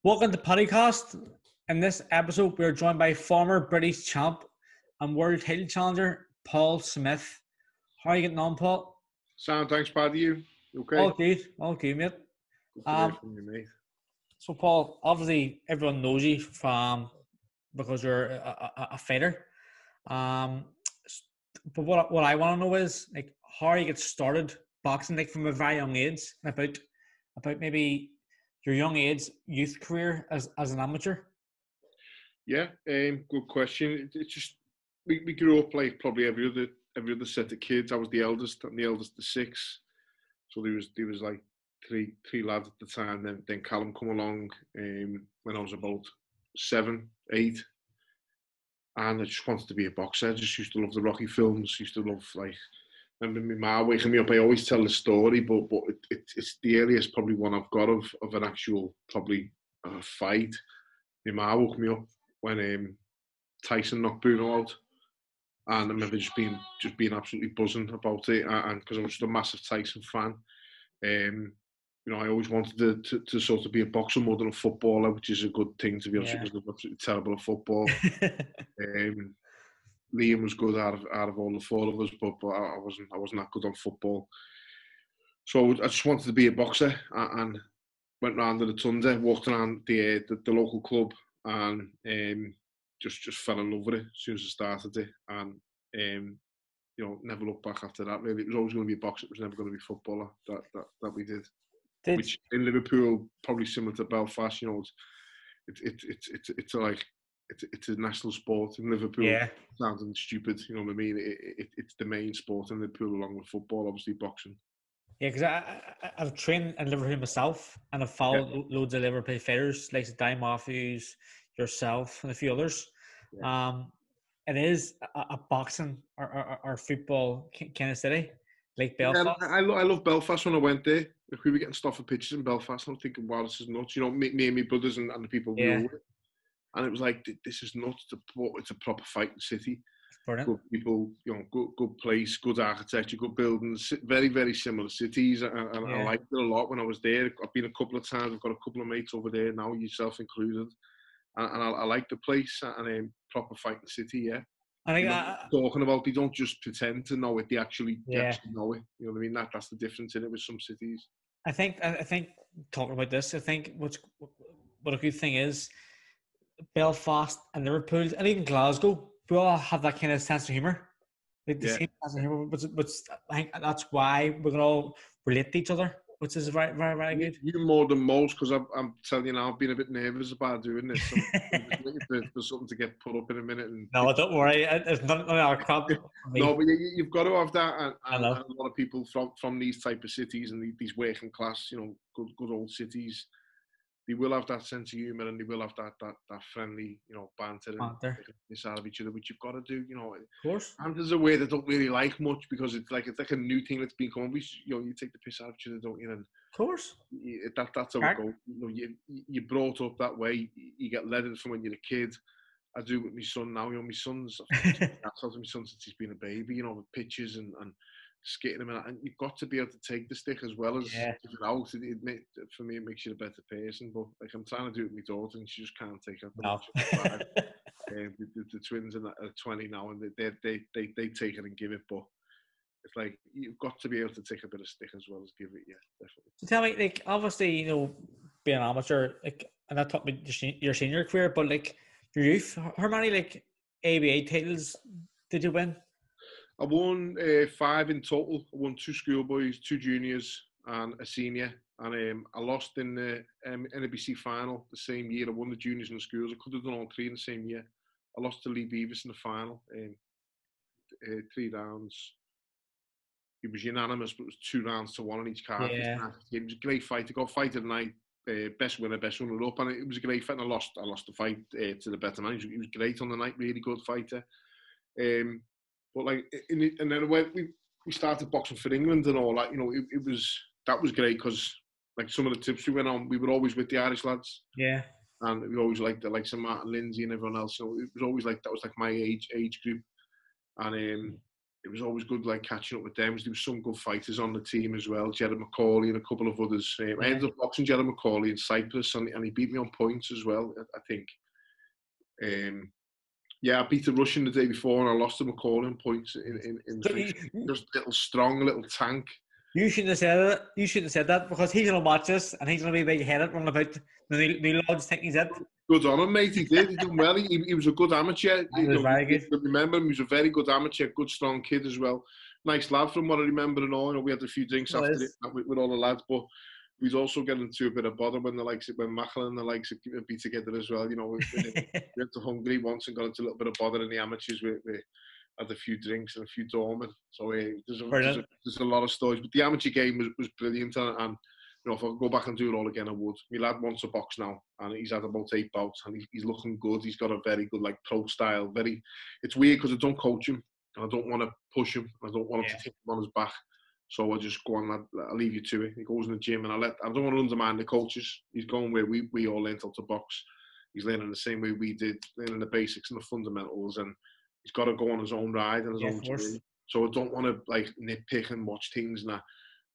Welcome to PaddyCast. In this episode, we are joined by former British champ and world title challenger Paul Smith. How are you getting on, Paul? Sound, thanks, Paddy. You okay? All good, mate. Good to hear from you, mate. So, Paul, obviously everyone knows you because you're a fighter. But what I want to know is like how you get started boxing, like from a very young age, about maybe your young age youth career as an amateur. Yeah, good question. It's just we grew up like probably every other set of kids. I was the eldest, and the eldest of six. So there was like three lads at the time. Then Callum come along when I was about 7, 8, and I just wanted to be a boxer. I just used to love the Rocky films. Used to love like. I remember my ma waking me up. I always tell the story, but it's the earliest probably one I've got of an actual probably fight. My ma woke me up when Tyson knocked Bruno out, and I remember just being absolutely buzzing about it, and because I was just a massive Tyson fan. I always wanted to sort of be a boxer more than a footballer, which is a good thing, to be honest, because I'm absolutely terrible at football. Liam was good out of all the four of us, but I wasn't that good on football. So I just wanted to be a boxer, and went round to the Thunder, walked around the local club, and just fell in love with it as soon as I started it, and never looked back after that. Really, it was always going to be a boxer. It was never going to be a footballer. That we did. Which in Liverpool, probably similar to Belfast, it's a national sport in Liverpool. Yeah. Sounding stupid, you know what I mean? It's the main sport in Liverpool, along with football, obviously boxing. Yeah, because I've trained in Liverpool myself, and I've followed loads of Liverpool fighters like Di Matthews, yourself, and a few others. Yeah. It is a boxing or football kind of city, like Belfast. Yeah, I love Belfast. When I went there, like, we were getting stuff for pictures in Belfast, and I'm thinking, wow, this is nuts. Me and my brothers and the people we were with. And it was like, this is nuts. It's a proper fighting city. Good people, good place, good architecture, good buildings. Very, very similar cities, and I liked it a lot when I was there. I've been a couple of times. I've got a couple of mates over there now, yourself included, and I like the place, and proper fighting city. Yeah, I think talking about, they don't just pretend to know it; they actually know it. You know what I mean? That's the difference in it with some cities. I think talking about this, I think what a good thing is, Belfast and Liverpool and even Glasgow, we all have that kind of sense of humour. Like the same sense of humour, but I think that's why we can all relate to each other, which is very, very, very good. You more than most, because I'm telling you now, I've been a bit nervous about doing this. So I'm just waiting for something to get put up in a minute. No, don't worry. It's not our crap. No, but you've got to have that, and a lot of people from these type of cities and these working class, good old cities, they will have that sense of humour, and they will have that friendly, banter and this out of each other, which you've got to do, Of course. And there's a word I don't really like much, because it's like a new thing that's been coming. You take the piss out of each other, don't you? And of course. That's how it goes. You're brought up that way. You get led in from when you're a kid. I do with my son now. My son's I've told my son since he's been a baby. With pictures and skitting him, and you've got to be able to take the stick as well as give it out. For me, it makes you a better person. But like, I'm trying to do it with my daughter, and she just can't take it. No. The twins are 20 now, and they take it and give it. But it's like, you've got to be able to take a bit of stick as well as give it. Yeah, definitely. So tell me, like, obviously, being an amateur, like, and that taught me your senior career, but like your youth, how many like ABA titles did you win? I won 5 in total. I won 2 schoolboys, 2 juniors, and a senior. And I lost in the NABC final the same year. I won the juniors and the schools. I could have done all 3 in the same year. I lost to Lee Beavis in the final. 3 rounds. It was unanimous, but it was 2 rounds to 1 on each card. Yeah. It was a great fight. I got fight of the night. Best winner up, and it was a great fight. And I lost the fight to the better man. He was great on the night. Really good fighter. But like, and then we started boxing for England and all that. That was great, because like some of the tips we went on, we were always with the Irish lads. Yeah. And we always liked the likes of Martin Lindsay and everyone else. It was always like, that was like my age group. And it was always good, like, catching up with them. There was some good fighters on the team as well. Jared McCauley and a couple of others. I ended up boxing Jared McCauley in Cyprus, and he beat me on points as well, I think. I beat the Russian the day before, and I lost to McCauley on points in just little strong, little tank. You shouldn't have said it. You shouldn't have said that, because he's going to watch us and he's going to be big-headed running about the lads think he's it. Good on him, mate. He did. He did well. He was a good amateur. He was very good. Remember him, he was a very good amateur, good, strong kid as well. Nice lad from what I remember and all. We had a few drinks after it with all the lads, but we'd also get into a bit of bother when Macklin and the likes of be together as well. We went to Hungary once and got into a little bit of bother in the amateurs. We had a few drinks and a few dormant. So there's a lot of stories. But the amateur game was brilliant, and if I could go back and do it all again, I would. My lad wants a box now, and he's had about 8 bouts, and he's looking good. He's got a very good, like, pro style. It's weird because I don't coach him, and I don't want to push him. I don't want him to think him on his back. So I just go on, I'll leave you to it. He goes in the gym, and I don't want to undermine the coaches. He's going where we all learned how to box. He's learning the same way we did, learning the basics and the fundamentals, and he's got to go on his own ride and his own journey. So I don't want to, like, nitpick and watch things. And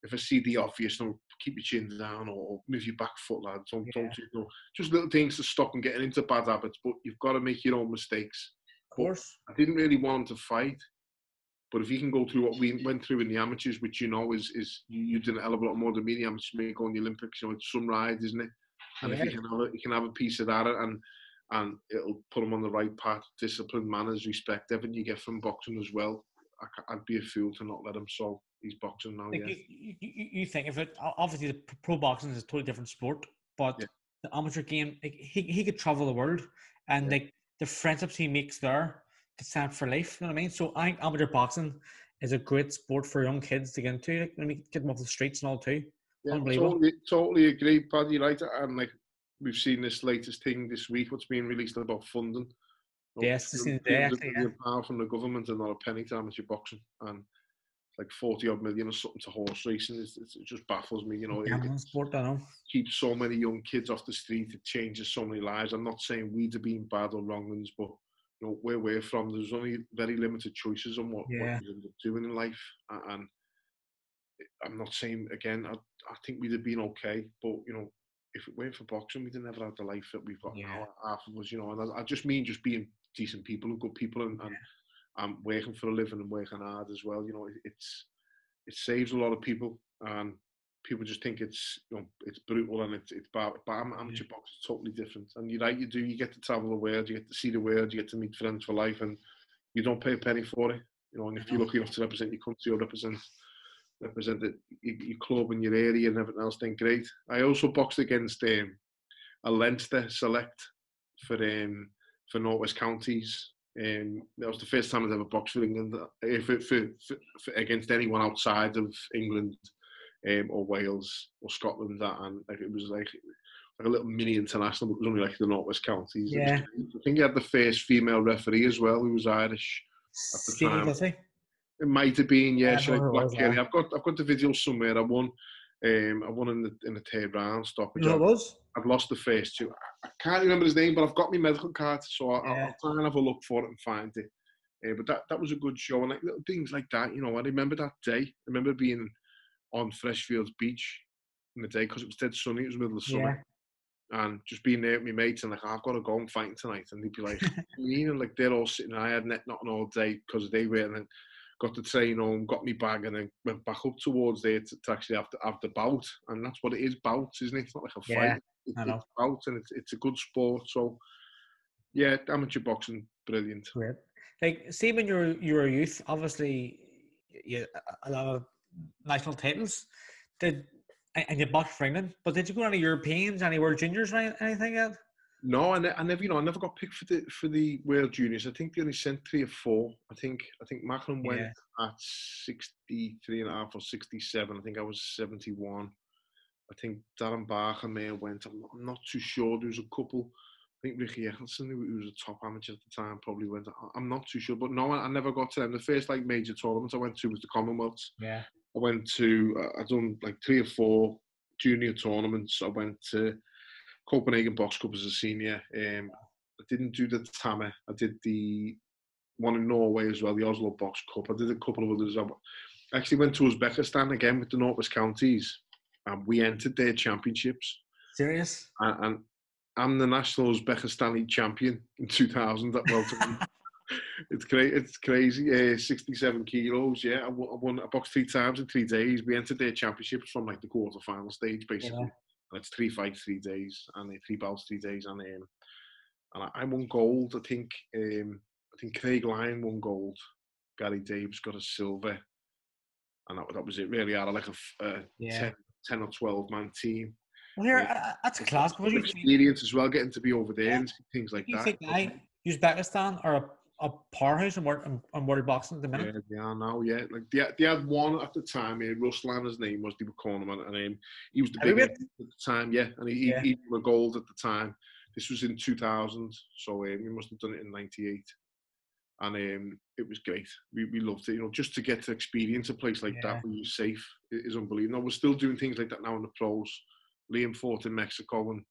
if I see the obvious, keep your chin down or move your back foot, lad. Don't just little things to stop and getting into bad habits. But you've got to make your own mistakes. Of course. But I didn't really want to fight. But if you can go through what we went through in the amateurs, which is you did a hell of a lot more than me, the amateurs may go in the Olympics, it's some ride, isn't it? And if you can have a piece of that, and it'll put them on the right path, discipline, manners, respect, everything you get from boxing as well. I'd be a fool to not let him. So he's boxing now. You think of it, obviously the pro boxing is a totally different sport, but the amateur game, he could travel the world, and the friendships he makes there could stand for life. You know what I mean? So I think amateur boxing is a great sport for young kids to get into. Like, when we get them off the streets and all too. Yeah, unbelievable. Totally agree, Paddy. Right, and like we've seen this latest thing this week, what's being released about funding. Yes, this is the day actually. Power from the government and not a penny to amateur boxing, and like 40-odd million or something to horse racing. It just baffles me. Sport, I know. Keeps so many young kids off the street. It changes so many lives. I'm not saying we'd have been bad or wrong ones, but where we're from, there's only very limited choices on what you end up doing in life. And I'm not saying, again, I think we'd have been okay, but, if it weren't for boxing, we'd have never had the life that we've got now, half of us, and I just mean just being decent people and good people and working for a living and working hard as well. It saves a lot of people, and people just think it's brutal and it's bad. But amateur boxing is totally different. And you're right, you get to travel the world, you get to see the world, you get to meet friends for life, and you don't pay a penny for it. And if you're lucky enough to represent your country or represent your club and your area and everything else, then great. I also boxed against a Leinster select for North West Counties. That was the first time I'd ever boxed for England, for against anyone outside of England. Or Wales or Scotland, and it was like a little mini international, but it was only like the North West Counties. Yeah. I think he had the first female referee as well, who was Irish at the time. Does he? It might have been, Black Kelly. Yeah. I've got the video somewhere. I won in the third round stoppage. It was? I've lost the first two. I can't remember his name, but I've got my medical card, so I'll try and have a look for it and find it. But that was a good show, and like little things like that. I remember that day. I remember being on Freshfields Beach in the day, because it was dead sunny. It was the middle of summer, and just being there with my mates and like, I've got to go and fighting tonight, and they'd be like, and like they're all sitting. I had net knocking all day because they were, and then got the train home, got me bag, and then went back up towards there to actually have the bout, and that's what it is, bouts, isn't it? It's not like a fight. It's bout, and it's a good sport. So yeah, amateur boxing, brilliant. Great. Like, see, when you were a youth, obviously, a lot of national titles, and you boxed for England, but did you go to any Europeans, any World Juniors, or anything yet? No, I never got picked for the World Juniors. I think they only sent 3 or 4. I think Macklin went at 63.5 or 67. I think I was 71. I think Darren Barker may have went. I'm not too sure. There was a couple. I think Ricky Eccleston, who was a top amateur at the time, probably went. I'm not too sure, but no, I never got to them. The first major tournament I went to was the Commonwealths. Yeah. I went to. I'd done 3 or 4 junior tournaments. I went to Copenhagen Box Cup as a senior. I didn't do the Tamer. I did the one in Norway as well, the Oslo Box Cup. I did a couple of others. I actually went to Uzbekistan again with the Northwest Counties, and we entered their championships. Serious? And I'm the national Uzbekistani champion in 2000 at welterweight. It's great. It's crazy. 67 kilos. Yeah, I boxed 3 times in 3 days. We entered their championships from like the quarter-final stage, basically. And it's 3 fights, 3 days, and 3 bouts, 3 days, and I won gold. I think Craig Lyon won gold. Gary Davis got a silver, and that was it. Really, I had like a 10 or 12 man team. Well, here that's a class. Experience as well, getting to be over there and things like that. You think Uzbekistan are a powerhouse in world boxing at the minute? Yeah, they are now. Yeah, like they had one at the time. Ruslan, his name was. They were calling him, and he was the biggest at the time. Yeah, and he won a gold at the time. This was in 2000, so he must have done it in '98, and it was great. We loved it. You know, just to get to experience a place like that where you're safe is unbelievable. We're still doing things like that now in the pros. Liam fought in Mexico, and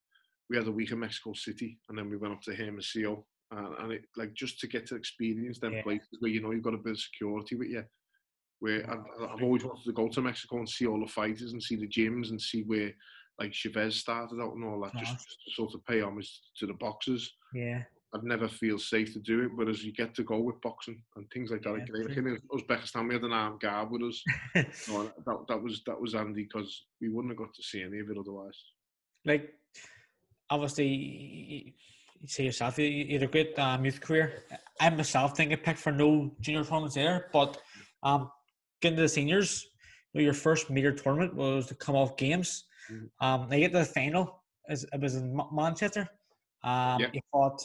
we had a week in Mexico City, and then we went up to Hermosillo, and it like just to get to experience them places where you know you've got a bit of security with you. Where I've always wanted to go to Mexico and see all the fighters and see the gyms and see where like Chavez started out and all that, just to sort of pay homage to the boxers. Yeah. I'd never feel safe to do it, but as you get to go with boxing and things like that, like in Uzbekistan, we had an armed guard with us. So that was handy because we wouldn't have got to see any of it otherwise. Like, obviously, you say yourself, you had a great youth career. I myself think I picked for no junior tournaments there, but getting to the seniors, your first major tournament was the Commonwealth Games. They get to the final. It was in Manchester. You fought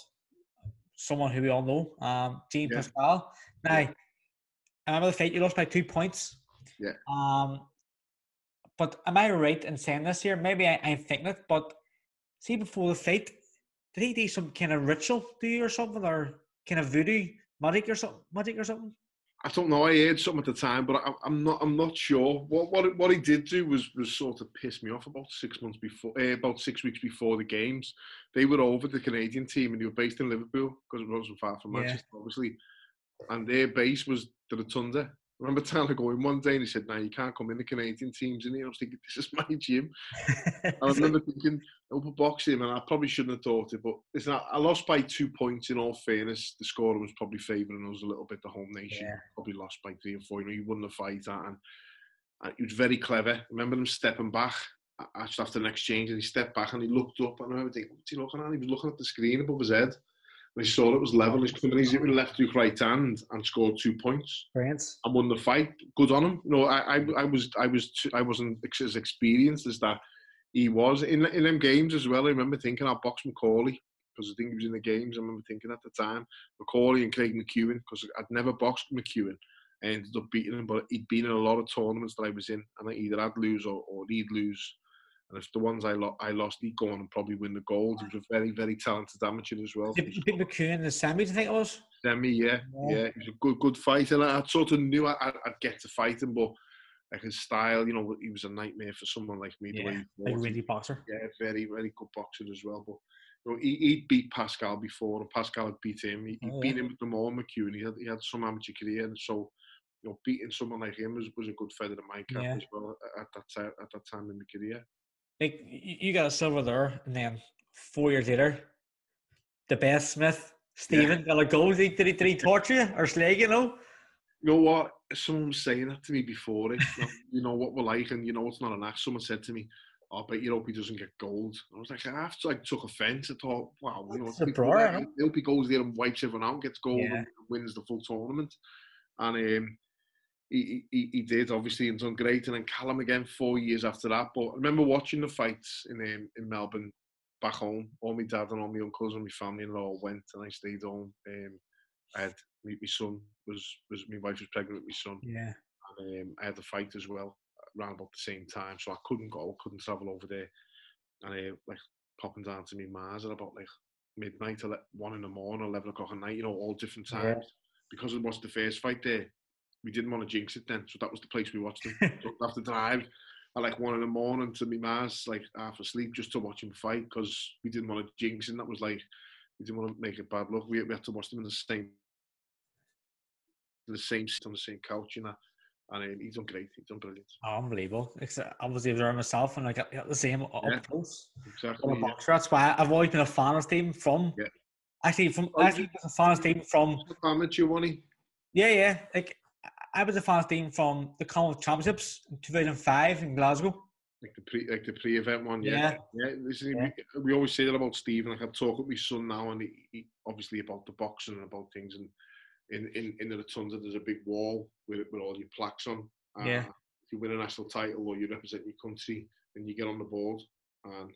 someone who we all know, Jean Pascal. Now, I remember the fight, you lost by 2 points. Yeah. But am I right in saying this here? Maybe I'm thinking it, but see, before the fight, did he do some kind of ritual to you or something, or kind of voodoo magic or something? I don't know. I heard something at the time, but I'm not sure. What he did do was sort of piss me off about 6 months before, about 6 weeks before the games. They were over the Canadian team, and they were based in Liverpool because it wasn't far from Manchester, obviously. And their base was the Rotunda. I remember Tyler going one day and he said, "No, you can't come in the Canadian teams in here." I was thinking, this is my gym. And I remember thinking, I'll box him, and I probably shouldn't have thought it, but listen, I lost by 2 points in all fairness. The scorer was probably favouring us a little bit, the home nation. Probably lost by 3 or 4. You know, you wouldn't have fight that. And he was very clever. I remember him stepping back actually after an exchange, and he stepped back and he looked up, and I remember thinking, what's he looking at? He was looking at the screen above his head. And he saw it was level. He's coming easy with left hook, right hand, and scored 2 points. Brilliant. And won the fight. Good on him. You know, I wasn't as experienced as that he was in them games as well. I remember thinking I'll box Macaulay because I think he was in the games. I remember thinking at the time Macaulay and Craig McEwen, because I'd never boxed McEwen. I ended up beating him, but he'd been in a lot of tournaments that I was in, and I either I'd lose or he'd lose. And if the ones I lost, he'd go on and probably win the gold. He was a very, very talented amateur as well. You beat McEwen in the semi, do you think it was? Semi, yeah. He was a good fighter. And I sort of knew I'd get to fight him, but like his style, you know, he was a nightmare for someone like me. Yeah, like a really boxer. Yeah, very, very good boxer as well. But you know, he'd beat Pascal before, and Pascal had beat him. He beat him with the more McEwen. He had some amateur career, and so you know, beating someone like him was a good feather in my cap as well at that time in my career. Like, you got a silver there, and then 4 years later, the best Smith, Stephen, got a gold. Did he torture you or slag, you know? You know what? Someone was saying that to me before it. You know what we're like, and you know it's not an act. Someone said to me, "I bet you hope he doesn't get gold." I was like, I took offence. I thought, wow, you know, I hope he goes there and wipes everyone out, gets gold, and wins the full tournament. And he did, obviously, and done great. And then Callum again 4 years after that. But I remember watching the fights in Melbourne back home. All my dad and all my uncles and my family and all went, and I stayed home. I had my son was my wife was pregnant with my son. Yeah. And I had the fight as well around about the same time, so I couldn't travel over there. And like popping down to me Mars at about like midnight to 1 in the morning, 11 o'clock at night, you know, all different times. Because it was the first fight there, we didn't want to jinx it then, so that was the place we watched him. So I'd have to drive at like 1 in the morning to me Mars, like half asleep, just to watch him fight, because we didn't want to jinx him. That was like, we didn't want to make it bad luck. We had to watch them in the same the same seat on the same couch, you know. And he's done great. He's done brilliant. Oh, unbelievable. I was there myself, and I got the same Yeah, up close. exactly. Yeah. That's why I've always been a fan of Stephen from. Yeah. Actually, was a fan of Stephen from. Yeah. Like I was a fan of Stephen from the Commonwealth Championships in 2005 in Glasgow. Like the pre-event one, yeah. Listen, Yeah. we always say that about Stephen. Like, I've talked with my son now, and he obviously about the boxing and about things. And in the rotunda, there's a big wall with all your plaques on. Yeah. If you win a national title or you represent your country, then you get on the board. And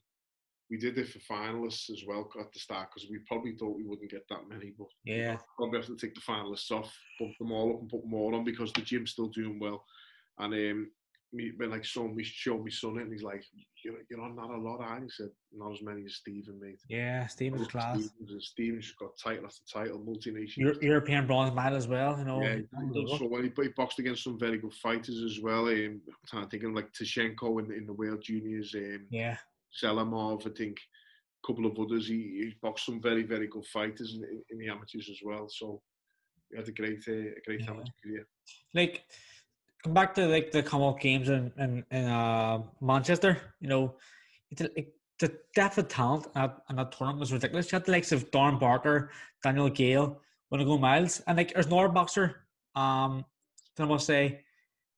we did it for finalists as well at the start, because we probably thought we wouldn't get that many, but yeah, probably have to take the finalists off, bump them all up and put more on, because the gym's still doing well. And when like we showed my son it, and he's like, "You're on not a lot," and he said, "Not as many as Stephen, mate." Yeah, Stephen's class. Stephen's got title after title, multi-nation. European bronze medal as well, you know. Yeah, so when he boxed against some very good fighters as well. I'm thinking like Tashenko in the World Juniors. Yeah. Selamov, I think, a couple of others. He boxed some very, very good fighters in the amateurs as well. So he had a great amateur career. Like, come back to like the Commonwealth Games in Manchester. You know, the depth of talent in that tournament was ridiculous. You had the likes of Darren Barker, Daniel Gale, Winnigo Miles, and like there's another boxer. I must say,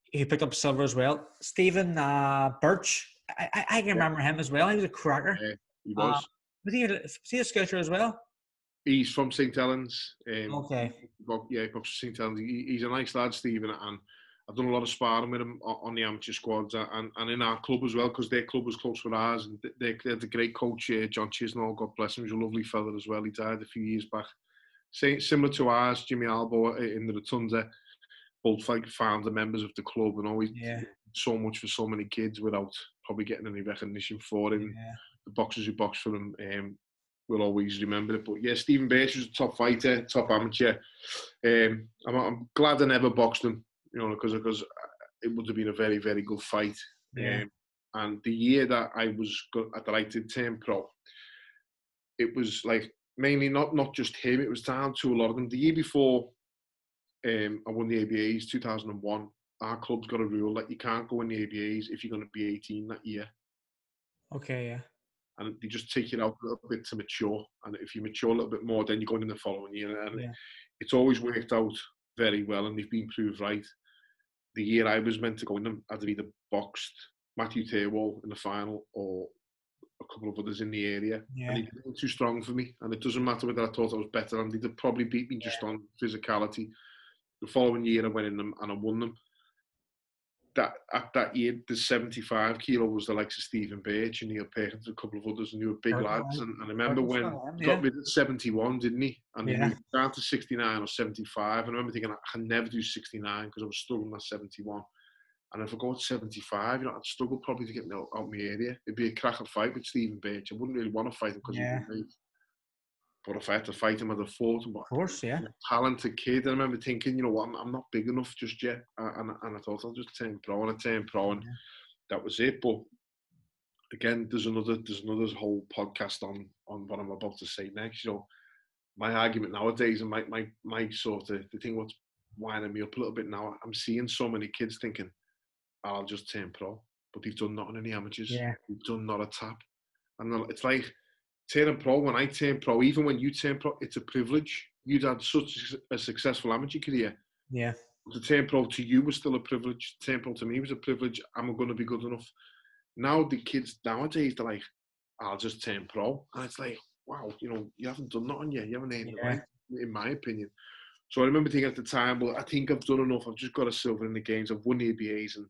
he picked up silver as well. Stephen Birch. I can remember him as well. He was a cracker. Yeah, he was. Was he a scouter as well? He's from St Helens. Okay. He boxes St Helens. He's a nice lad, Stephen, and I've done a lot of sparring with him on the amateur squads and in our club as well, because their club was close with ours. And they had a great coach, John Chisnall, God bless him. He was a lovely fella as well. He died a few years back. Similar to ours, Jimmy Albo in the Rotunda, both like founder members of the club, and always so much for so many kids without probably getting any recognition for him. Yeah. The boxers who boxed for him will always remember it. But yeah, Stephen Birch was a top fighter, top amateur. I'm glad I never boxed him, you know, because it would have been a very, very good fight. Yeah. And the year that I did turn pro, it was like mainly not just him. It was down to a lot of them. The year before, I won the ABAs 2001. Our club's got a rule that you can't go in the ABAs if you're going to be 18 that year. Okay, yeah. And they just take it out a little bit to mature. And if you mature a little bit more, then you're going in the following year. And it's always worked out very well, and they've been proved right. The year I was meant to go in them, I'd have either boxed Matthew Taywall in the final or a couple of others in the area. Yeah. And he was too strong for me. And it doesn't matter whether I thought I was better, and they'd probably beat me just on physicality. The following year I went in them and I won them. That year, the 75 kilo was the likes of Stephen Birch and Neil Perkins, a couple of others, and they were big lads. And I remember when he got rid of 71, didn't he? And he moved down to 69 or 75. And I remember thinking, I can never do 69 because I was struggling at 71. And if I go to 75, you know, I'd struggle probably to get out of my area. It'd be a cracker fight with Stephen Birch. I wouldn't really want to fight him because he's great. But if I had to fight him, I'd have fought him. Of course, yeah. Talented kid. I remember thinking, you know what, I'm not big enough just yet. And I thought I'll just turn pro. And I turned pro, and that was it. But again, there's another whole podcast on what I'm about to say next. You know, my argument nowadays, and my sort of the thing what's winding me up a little bit now, I'm seeing so many kids thinking, I'll just turn pro, but they've done nothing in the amateurs. They've done not a tap. And it's like, turning pro, when I turn pro, even when you turn pro, it's a privilege. You'd had such a successful amateur career. Yeah. To turn pro to you was still a privilege. To turn pro to me was a privilege. Am I going to be good enough? Now the kids nowadays, they're like, I'll just turn pro. And it's like, wow, you know, you haven't done nothing yet. You haven't earned the right, in my opinion. So I remember thinking at the time, well, I think I've done enough. I've just got a silver in the games. I've won the ABAs, and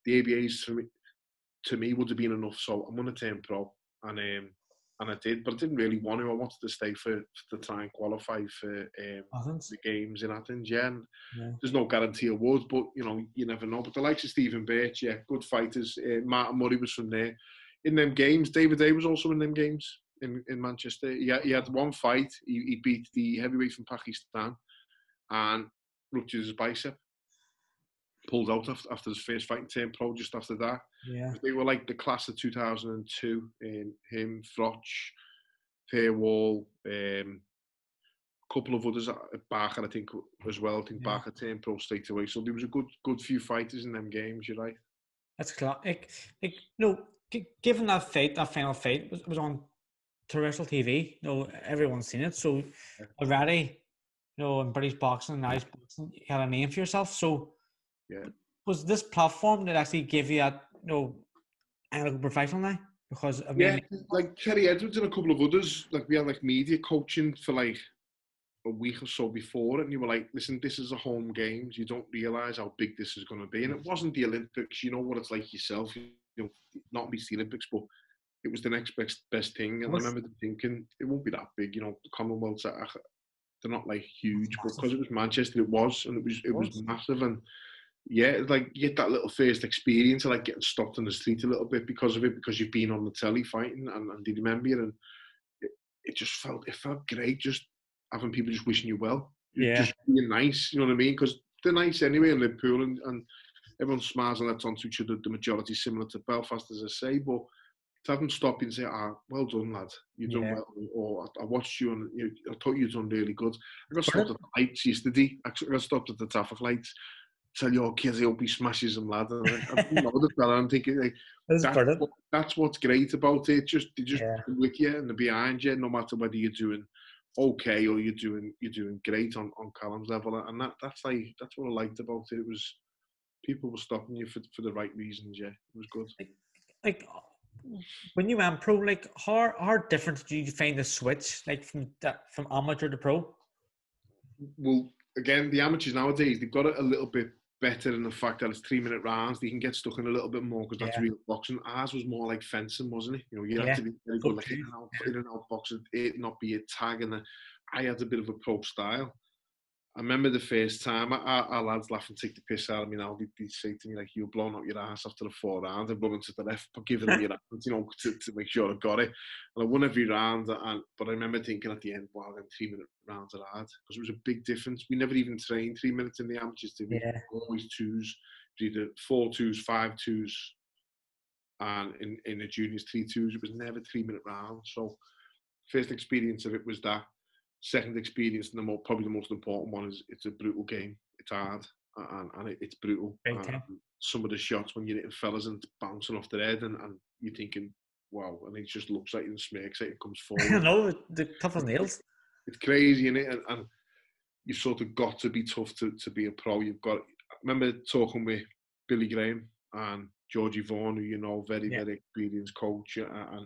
the ABAs to me would have been enough. So I'm going to turn pro. And I did, but I didn't really want to. I wanted to stay to try and qualify for the games in Athens. And there's no guarantee I would, but you know, you never know. But the likes of Stephen Birch, good fighters. Martin Murray was from there. In them games, David Day was also in them games in Manchester. He had one fight. He beat the heavyweight from Pakistan and ruptured his bicep. Pulled out after his first fight and turned pro just after that. Yeah. They were like the class of 2002. Him, Froch, Taywall, couple of others. Barker, I think, as well. I think Yeah. Barker turned pro straight away. So there was a good few fighters in them games. You're right. That's class. No, given that fight, that final fight was on terrestrial TV. Everyone's seen it. So already, in British boxing and Irish boxing, you had a name for yourself. So yeah, was this platform that actually gave you that, analytical professional now? Because I mean, like Terry Edwards and a couple of others. Like we had like media coaching for like a week or so before it, and you were like, listen, this is a home games. You don't realise how big this is going to be. And it wasn't the Olympics. You know what it's like yourself. Not be the Olympics, but it was the next best thing. And I remember thinking, it won't be that big. The Commonwealths, they're not like huge, but because it was Manchester, it was, and it was massive. And yeah, like you get that little first experience of like getting stopped in the street a little bit because of it, because you've been on the telly fighting and they remember you, and it felt great just having people just wishing you well, just being nice, you know what I mean? Because they're nice anyway in Liverpool, and everyone smiles and lets on to each other. The majority similar to Belfast, as I say, but to have them stop you and say, well done, lad, you've done well, or I watched you and I thought you'd done really good. I got stopped at the lights yesterday. I got stopped at the traffic lights. Tell your kids, I hope he smashes them, lad. And I'm thinking, like, that's what's great about it. They just with you and they're behind you, no matter whether you're doing okay or you're doing great on Callum's level. And that's what I liked about it. It was people were stopping you for the right reasons. Yeah, it was good. Like when you went pro, like how different did you find the switch, like from amateur to pro? Well, again, the amateurs nowadays, they've got it a little bit better in the fact that it's 3-minute rounds. They can get stuck in a little bit more because that's real boxing. Ours was more like fencing, wasn't it? You had to be very good, like in and out boxing, it not be a tag. And I had a bit of a pro style. I remember the first time our lads laugh and take the piss out of me now. They'd say to me, like, you're blowing out your ass after the 4 rounds and running to the left, but giving them your hands, to make sure I got it. And I won every round. But I remember thinking at the end, wow, them 3-minute rounds are hard. Because it was a big difference. We never even trained 3 minutes in the amateurs, did we? Always twos. Either 4 twos, 5 twos. And in the juniors, 3 twos. It was never 3-minute rounds. So first experience of it was that. Second experience, and probably the most important one, is it's a brutal game. It's hard and it's brutal. Some of the shots when you're hitting fellas and it's bouncing off their head and you're thinking, wow, and he just looks at you and smirks at you and comes forward. I know, the tough as nails. It's crazy, isn't it? And you've sort of got to be tough to be a pro. I remember talking with Billy Graham and Georgie Vaughan, who very, very experienced coach, and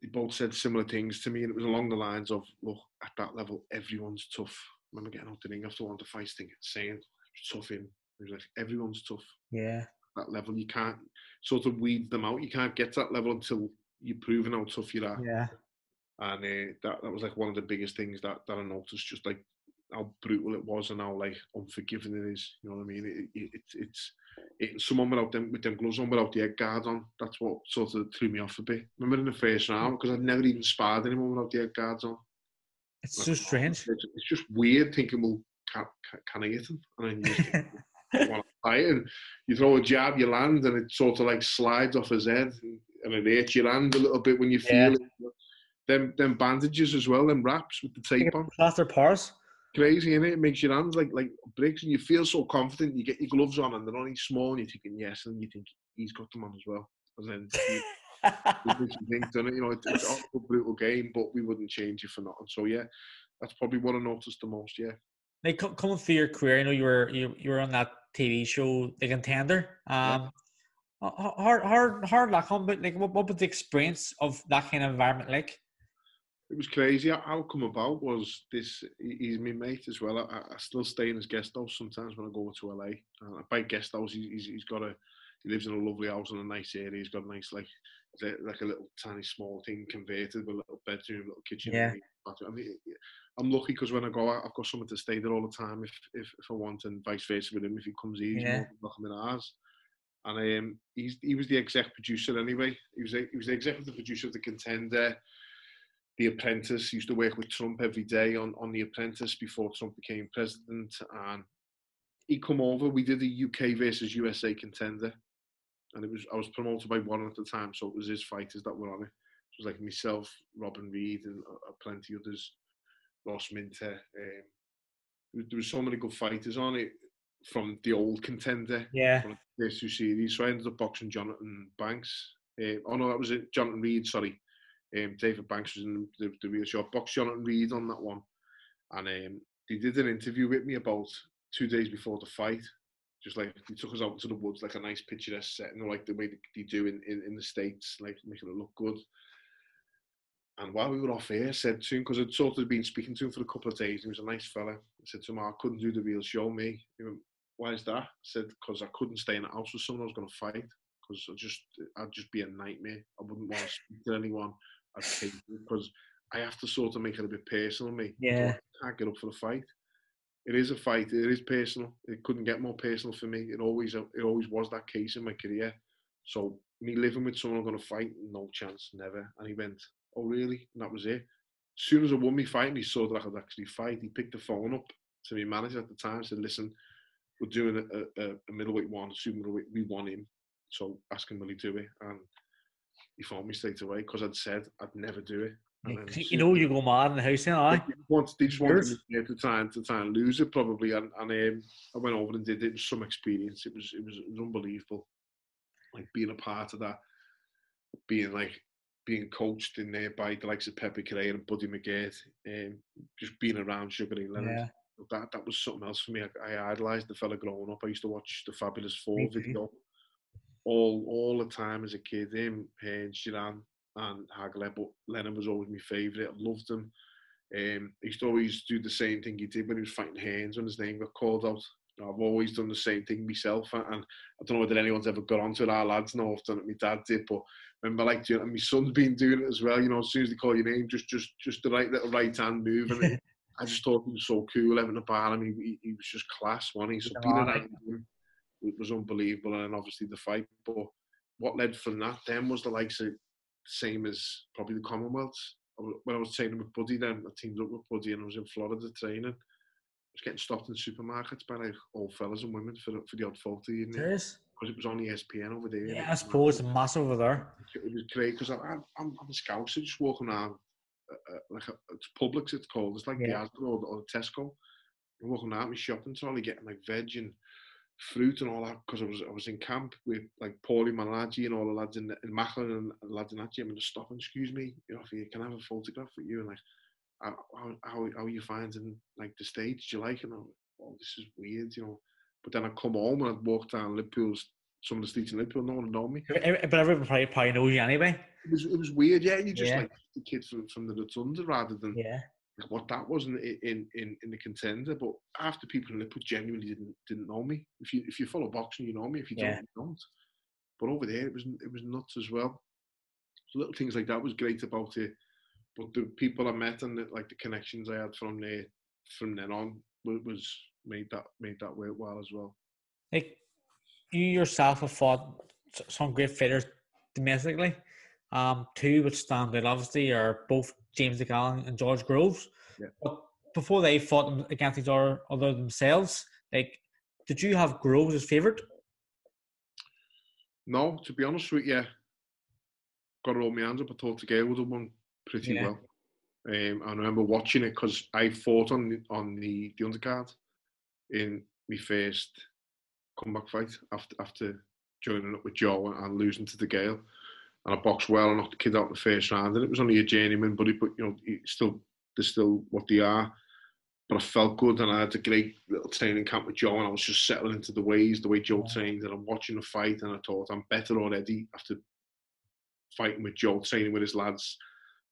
they both said similar things to me, and it was along the lines of, look, at that level, everyone's tough. I remember getting out the ring after one of the fights, saying, tough in. It was like, everyone's tough. Yeah. At that level, you can't sort of weed them out. You can't get to that level until you've proven how tough you are. Yeah. And that was like one of the biggest things that I noticed, just like how brutal it was and how like unforgiving it is. You know what I mean? It's someone with them gloves on, without the head guard on. That's what sort of threw me off a bit. Remember in the first round, because I'd never even sparred anyone without the head guards on. It's so strange. It's just weird thinking, well, can I hit him? And then you just think, I want to fight. And you throw a jab, you land, and it sort of like slides off his head, and it hurts your hand a little bit when you feel it. Them bandages as well, them wraps with the tape on. Plaster pars. Crazy, innit? It makes your hands like bricks, and you feel so confident. You get your gloves on, and they're only small, and you're thinking yes, and you think he's got them on as well. And then it makes you think, doesn't it? It's a brutal game, but we wouldn't change it for nothing. So yeah, that's probably what I noticed the most. Yeah. Like coming through your career, I know you were on that TV show, The Contender. Hard that come, but like, what was the experience of that kind of environment like? It was crazy. How it come about was this. He's my mate as well. I still stay in his guest house sometimes when I go to LA. By guest house, he lives in a lovely house in a nice area. He's got a nice like a little tiny small thing converted with a little bedroom, little kitchen. Yeah. I mean, I'm lucky because when I go out, I've got someone to stay there all the time if I want, and vice versa with him. If he comes here, he's more than welcome in ours. And he was the exec producer anyway. He was the executive producer of The Contender. The Apprentice. He used to work with Trump every day on The Apprentice before Trump became president. And he come over. We did a UK versus USA Contender. And I was promoted by Warren at the time, so it was his fighters that were on it. It was like myself, Robin Reed, and plenty others. Ross Minter. There was so many good fighters on it from the old contender, Yeah. from the first 2 series. So I ended up boxing Jonathan Banks. Oh no, that was it. Jonathan Reed, sorry. David Banks was in the real show. I boxed Jonathan Reed on that one. And they did an interview with me about 2 days before the fight. Just like, they took us out into the woods, like a nice picturesque setting, like the way they do in the States, like making it look good. And while we were off air, I said to him, because I'd sort of been speaking to him for a couple of days, he was a nice fella. I said to him, I couldn't do the real show, me. He went, why is that? I said, because I couldn't stay in the house with someone I was going to fight, because I'd just be a nightmare. I wouldn't want to speak to anyone. I'd take it, because I have to sort of make it a bit personal, me. Yeah. I can't get up for the fight. It is a fight. It is personal. It couldn't get more personal for me. It always was that case in my career. So me living with someone I'm going to fight, no chance, never. And he went, oh really? And that was it. As soon as I won my fight and he saw that I could actually fight, he picked the phone up to my manager at the time and said, listen, we're doing a middleweight one, a super middleweight, we want him. So ask him will he do it? And he phoned me straight away because I'd said I'd never do it. And then You know you go mad in the house, then, aye? They just wanted me to try and lose it probably, and I went over and did it. It was some experience. It was unbelievable, like being a part of that, being coached in there by the likes of Pepe Correa and Buddy McGirt, just being around Sugar Ray Leonard. Yeah. That was something else for me. I idolised the fella growing up. I used to watch the Fabulous Four video all the time as a kid. Him, Hearns, Duran and Hagler, but Lennon was always my favourite. I loved him. He used to always do the same thing he did when he was fighting Hearns when his name got called out. I've always done the same thing myself, and I don't know whether anyone's ever got onto it. Our lads know I've done it. My dad did, but I remember and my son's been doing it as well. You know, as soon as they call your name, just the right little right hand move, and I just thought he was so cool having a bar. I mean, he was just class, wasn't he? So being around him was unbelievable, and obviously the fight. But what led from that then was the likes of same as probably the Commonwealths. When I was training with Buddy, then I teamed up with Buddy, and I was in Florida training. I was getting stopped in supermarkets by like old fellas and women for the odd photo, you know, because it was on ESPN over there. Yeah, I suppose it's massive over there. It was great because I'm a Scouser just walking around it's Publix, it's called. It's like the Asda or the Tesco. I'm walking out my shopping trolley getting like veg and fruit and all that because I was in camp with like Paulie Malaji and all the lads in Macklin and the lads in that gym, and just stop and excuse me, you know, can I have a photograph with you? And like, how are you finding like the States? Do you like it? And I'm like, oh, this is weird, you know. But then I come home and I'd walk down some of the streets in Liverpool, no one would know me. But everyone probably knows you anyway. It was weird, yeah. You just like the kid from the Rotunda rather than what that was in the contender. But half the people in Liverpool genuinely didn't know me. If you follow boxing, you know me. If you don't, you don't. But over there, it was nuts as well. So little things like that was great about it. But the people I met and the connections I had from then on was made that worthwhile as well. Like you yourself have fought some great fighters domestically. Two which stand out obviously are both James DeGallen and George Groves. Yeah. But before they fought them against each other themselves, like, did you have Groves as favourite? No, to be honest with you, got to roll my hands up. I thought the girl would have won pretty well. I remember watching it because I fought on the undercard in my first comeback fight after joining up with Joe and losing to the Gale. And I boxed well and knocked the kid out in the first round. And it was only a journeyman, but you know, they're still what they are. But I felt good, and I had a great little training camp with Joe, and I was just settling into the way Joe trained. And I'm watching the fight, and I thought I'm better already after fighting with Joe, training with his lads,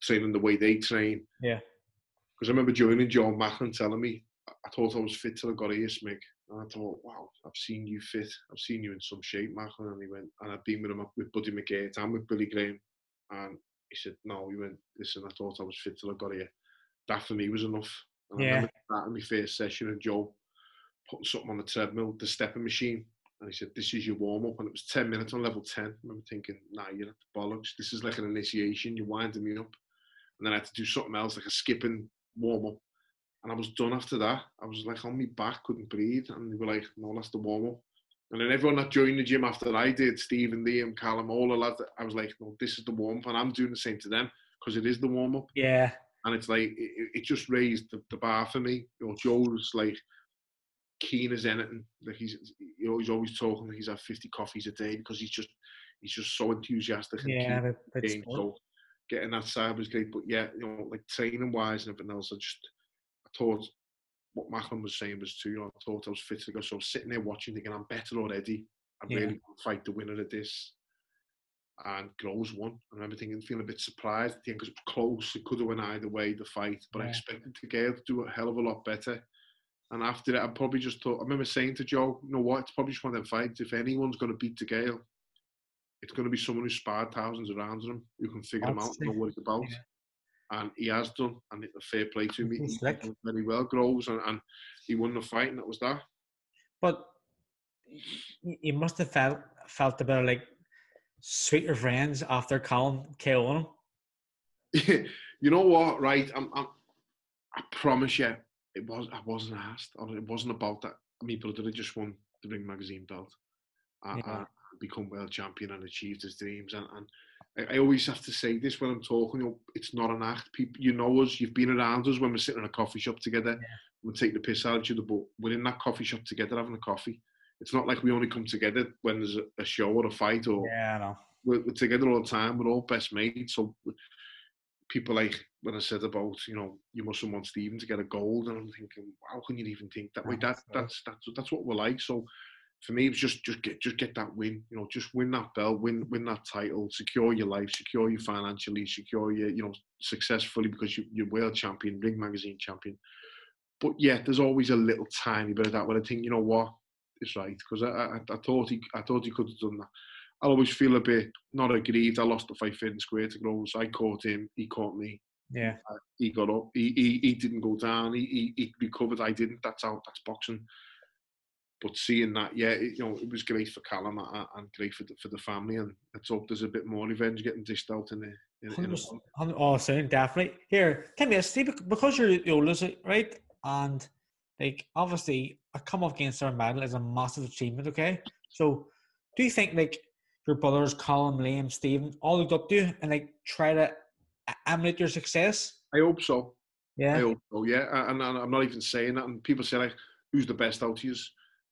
training the way they train. Yeah. Because I remember joining Joe Macklin telling me, I thought I was fit till I got here, Smig. And I thought, wow, I've seen you fit. I've seen you in some shape, Macklin. And he went, and I've been with him with Buddy McGirt and with Billy Graham. And he said, no, he went, listen, I thought I was fit till I got here. That for me was enough. And I remember starting my first session and Joe putting something on the treadmill, the stepping machine. And he said, this is your warm-up. And it was 10 minutes on level 10. I remember thinking, nah, you're at the bollocks. This is like an initiation. You're winding me up. And then I had to do something else, like a skipping warm-up. And I was done after that. I was like on my back, couldn't breathe. And they were like, no, that's the warm-up. And then everyone that joined the gym after I did, Steve and Liam, Callum, all the lads, I was like, no, this is the warm-up. And I'm doing the same to them because it is the warm-up. Yeah. And it's like, it just raised the bar for me. You know, Joe's like keen as anything. Like he's always talking like he's had 50 coffees a day because he's just so enthusiastic and keen Yeah, the it's game. So getting that side was great. But yeah, you know, like training wise and everything else, I thought what Macklin was saying was true. You know, I thought I was fit to go. So I was sitting there watching, thinking I'm better already. I really fight the winner of this. And Groves won. I remember feeling a bit surprised at the end because it was close. It could have went either way, the fight. But I expected Gale to do a hell of a lot better. And after it, I probably just thought, I remember saying to Joe, you know what, it's probably just one of them fights. If anyone's going to beat De Gale, it's going to be someone who's sparred thousands of rounds with him, who can figure him out and know what it's about. Yeah. And he has done, and it's a fair play to him. He's done very well, Groves, and he won the fight, and that was that. But you must have felt a bit of like sweeter friends after Callum KO'd him. You know what, right? I promise you, I wasn't asked. It wasn't about that. I mean, brother had just won the Ring Magazine belt and become world champion and achieved his dreams. And I always have to say this when I'm talking. You know, it's not an act. People, you know us. You've been around us when we're sitting in a coffee shop together. Yeah. We're taking the piss out of each other, but we're in that coffee shop together having a coffee. It's not like we only come together when there's a show or a fight. Or I know. We're together all the time. We're all best mates. So people like when I said about, you know, you mustn't want Stephen to get a gold, and I'm thinking, how can you even think that way? That's what we're like. So for me, it was just get that win. You know, just win that belt, win that title, secure your life, secure you financially, secure you, you know, successfully because you're world champion, Ring Magazine champion. But yeah, there's always a little tiny bit of that where I think, you know what, it's right, because I thought he could have done that. I always feel a bit not aggrieved. I lost the fight fair and square to Groves. I caught him. He caught me. Yeah. He got up. He didn't go down. He recovered. I didn't. That's boxing. But seeing that, yeah, you know, it was great for Callum and great for the family. And let's hope there's a bit more revenge getting dished out in there. Oh, soon, definitely. Here, tell me, Steve, because you're the oldest, right? And like, obviously, a Commonwealth Games medal is a massive achievement. Okay, so do you think like your brothers, Callum, Liam, Stephen, all looked up to you and like try to emulate your success? I hope so. Yeah. I hope so. Yeah, and I'm not even saying that. And people say like, "Who's the best out of you?"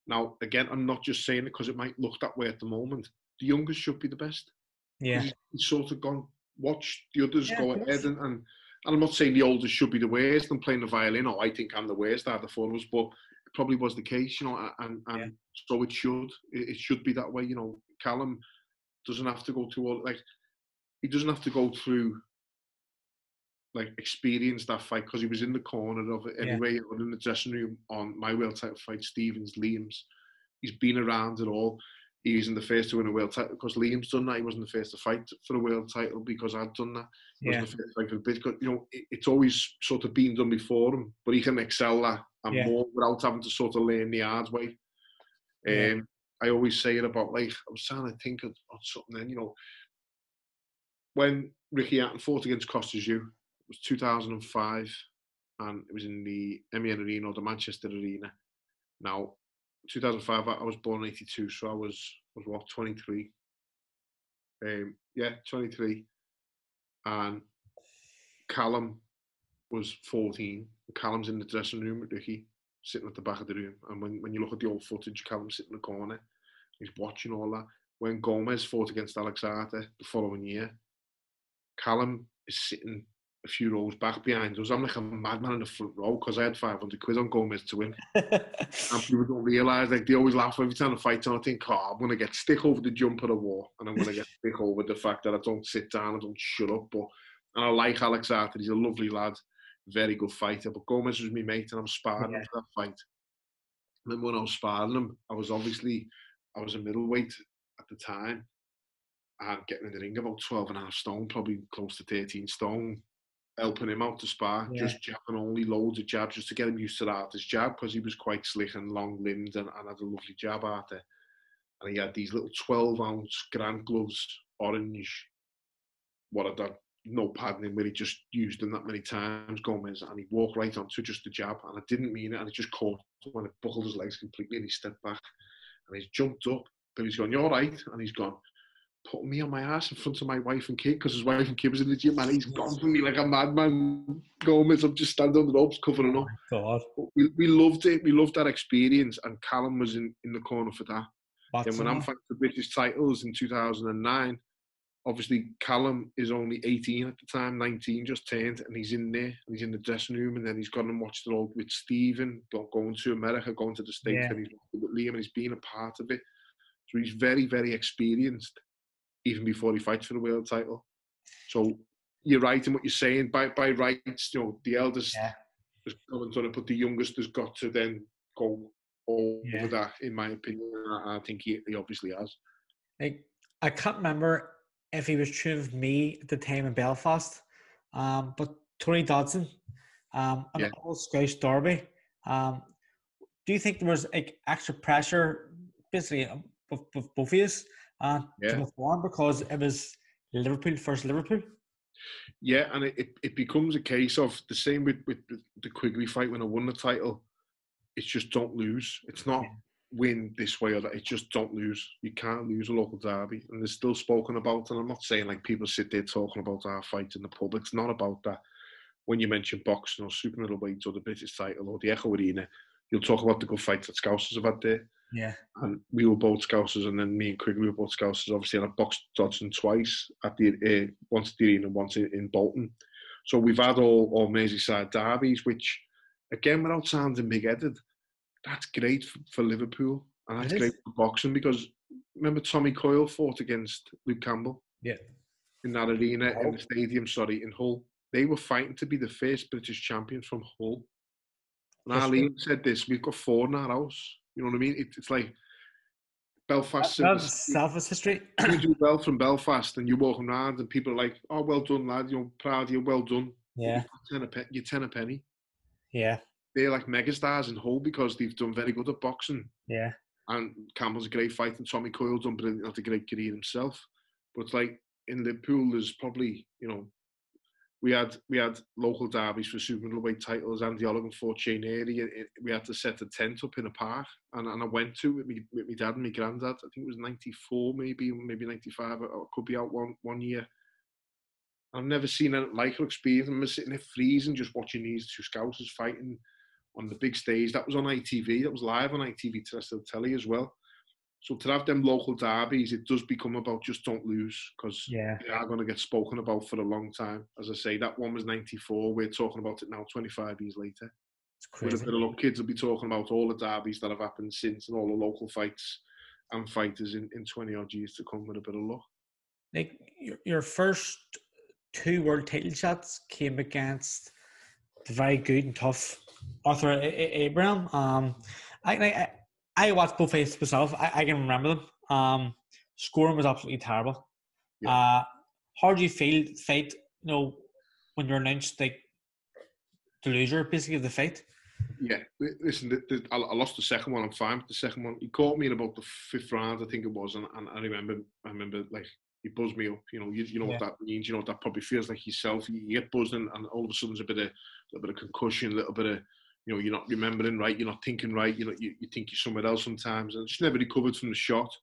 Now, again, I'm not just saying it because it might look that way at the moment. The youngest should be the best. Yeah. He's sort of gone, watch the others go ahead. And I'm not saying the oldest should be the worst. I'm playing the violin. Oh, I think I'm the worst out of the four of us. But it probably was the case, you know, and so it should. It should be that way, you know. Callum doesn't have to go through he doesn't have to go through like experience that fight because he was in the corner of it anyway, or in the dressing room on my world title fight, Stevens, Liam's. He's been around it all. He wasn't the first to win a world title because Liam's done that. He wasn't the first to fight for a world title because I'd done that. He wasn't the first to fight for a bit. You know, it's always sort of been done before him, but he can excel that and more without having to sort of learn the hard way. I always say it about like, I was trying to think of something then, you know, when Ricky Hatton fought against Costas it was 2005, and it was in the MEN Arena or the Manchester Arena. Now, 2005, I was born in 82, so I was what, 23? 23. And Callum was 14. Callum's in the dressing room with Ricky, sitting at the back of the room. And when you look at the old footage, Callum's sitting in the corner. He's watching all that. When Gomez fought against Alexander the following year, Callum is sitting a few rows back behind us. I'm like a madman in the front row because I had 500 quid on Gomez to win. And people don't realise, like, they always laugh every time I fight, and I think, I'm going to get stick over the jump of the war, and I'm going to get stick over the fact that I don't sit down, I don't shut up. And I like Alex Arthur, he's a lovely lad, very good fighter. But Gomez was my mate, and I was sparring him for that fight. And then when I was sparring him, I was a middleweight at the time, and getting in the ring about 12 and a half stone, probably close to 13 stone, helping him out to spar, just jabbing only, loads of jabs, just to get him used to Arthur's jab, because he was quite slick and long-limbed and had a lovely jab, Arthur. And he had these little 12-ounce Grant gloves, orange, what had that, no padding in, where he just used them that many times, Gomez, and he walked right onto just the jab, and I didn't mean it, and it just caught when it buckled his legs completely, and he stepped back, and he's jumped up, but he's gone, "You all right?" And he's gone, putting me on my ass in front of my wife and kid because his wife and kid was in the gym, and he's gone for me like a madman. Gomez, I'm just standing on the ropes covering up. God. We loved it. We loved that experience, and Callum was in the corner for that. Then when I'm fighting for British titles in 2009, obviously Callum is only 18 at the time, 19 just turned, and he's in there, and he's in the dressing room, and then he's gone and watched it all with Stephen, going to America, going to the States, and he's with Liam, and he's been a part of it. So he's very, very experienced, even before he fights for the world title. So you're right in what you're saying. By rights, the eldest has gone and done it, but the youngest has got to then go over that, in my opinion. I think he obviously has. Like, I can't remember if he was training with me at the time in Belfast, but Tony Dodson, an old Scottish derby. Do you think there was like extra pressure, basically, with both of you to perform because it was Liverpool versus Liverpool? Yeah, and it becomes a case of the same with the Quigley fight when I won the title. It's just don't lose. It's not win this way or that. It's just don't lose. You can't lose a local derby. And they're still spoken about. And I'm not saying like people sit there talking about our fight in the pub. It's not about that. When you mention boxing or super middleweight or the British title or the Echo Arena, you'll talk about the good fights that Scousers have had there. Yeah. And we were both Scousers, and then me and Quigley were both Scousers. Obviously, and I boxed Dodson twice at the once at the Arena, once in Bolton. So we've had all Merseyside derbies, which, again, without sounding big-headed, that's great for Liverpool, and that's great for boxing, because remember Tommy Coyle fought against Luke Campbell? Yeah. In that arena, in the stadium, in Hull. They were fighting to be the first British champions from Hull. And Ali said this, we've got 4 in our house. You know what I mean? It's like Belfast. That's selfish history. You do well from Belfast, and you're walking around, and people are like, "Oh, well done, lad. Proud of you. Well done." Yeah. You're 10 a penny. Yeah. They're like megastars in Hull because they've done very good at boxing. Yeah. And Campbell's a great fighter, and Tommy Coyle done brilliant, had a great career himself. But it's like in Liverpool, there's probably, we had local derbies for super middleweight titles. Andy Olligan fought Shane Early. We had to set a tent up in a park, and I went to it with my dad and my granddad. I think it was 94, maybe 95. I could be out one year. I've never seen anything like or experienced. I remember sitting there freezing, just watching these 2 Scousers fighting on the big stage. That was on ITV. That was live on ITV terrestrial telly as well. So to have them local derbies, it does become about just don't lose, because they are going to get spoken about for a long time. As I say, that one was 94. We're talking about it now 25 years later. It's crazy. With a bit of luck, kids will be talking about all the derbies that have happened since, and all the local fights and fighters in 20 odd years to come, with a bit of luck. Like, your first 2 world title shots came against the very good and tough Arthur Abraham. I watched both fights myself. I can remember them. Scoring was absolutely terrible. Yeah. How do you feel fight? When you're announced like the loser, basically, of the fight? Yeah, listen. I lost the second one. I'm fine with the second one. He caught me in about the 5th round, I think it was, and I remember like he buzzed me up. You know what that means. You know what that probably feels like yourself. You get buzzed, and all of a sudden there's a little bit of concussion, a little bit of, you're not remembering right, you're not thinking right, you think you're somewhere else sometimes, and just never recovered from the shot.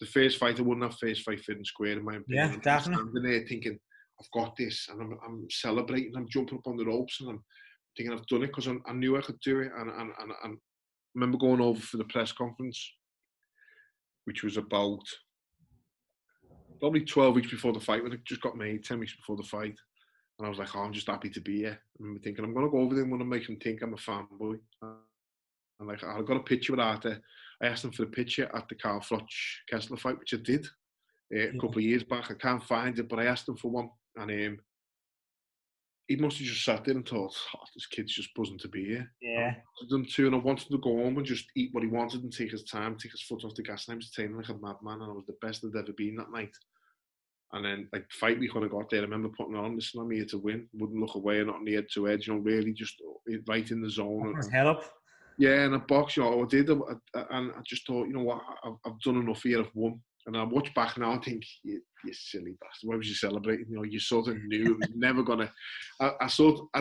The first fight, I wouldn't have first fight fit and square, in my opinion. Yeah, definitely. I'm standing there thinking, I've got this, and I'm celebrating, I'm jumping up on the ropes, and I'm thinking I've done it because I knew I could do it. And I remember going over for the press conference, which was about probably 12 weeks before the fight, when it just got made, 10 weeks before the fight. And I was like, I'm just happy to be here. I remember thinking, I'm going to go over there and want to make them think I'm a fanboy. And like, I got a picture with Arthur. I asked him for a picture at the Carl Froch Kessler fight, which I did a couple of years back. I can't find it, but I asked him for one. And he must have just sat there and thought, this kid's just buzzing to be here. Yeah. I wanted him to, and I wanted him to go home and just eat what he wanted and take his time, take his foot off the gas. And I was training like a madman, and I was the best I'd ever been that night. And then, like, fight week when I got there, I remember putting on, listen, I'm here to win. Wouldn't look away, not on the head to edge, really just right in the zone. His head up. Yeah, and a box, I did. And I just thought, what, I've done enough here, I've won. And I watch back now and think, you silly bastard, why was you celebrating? You sort of knew it was never going to... I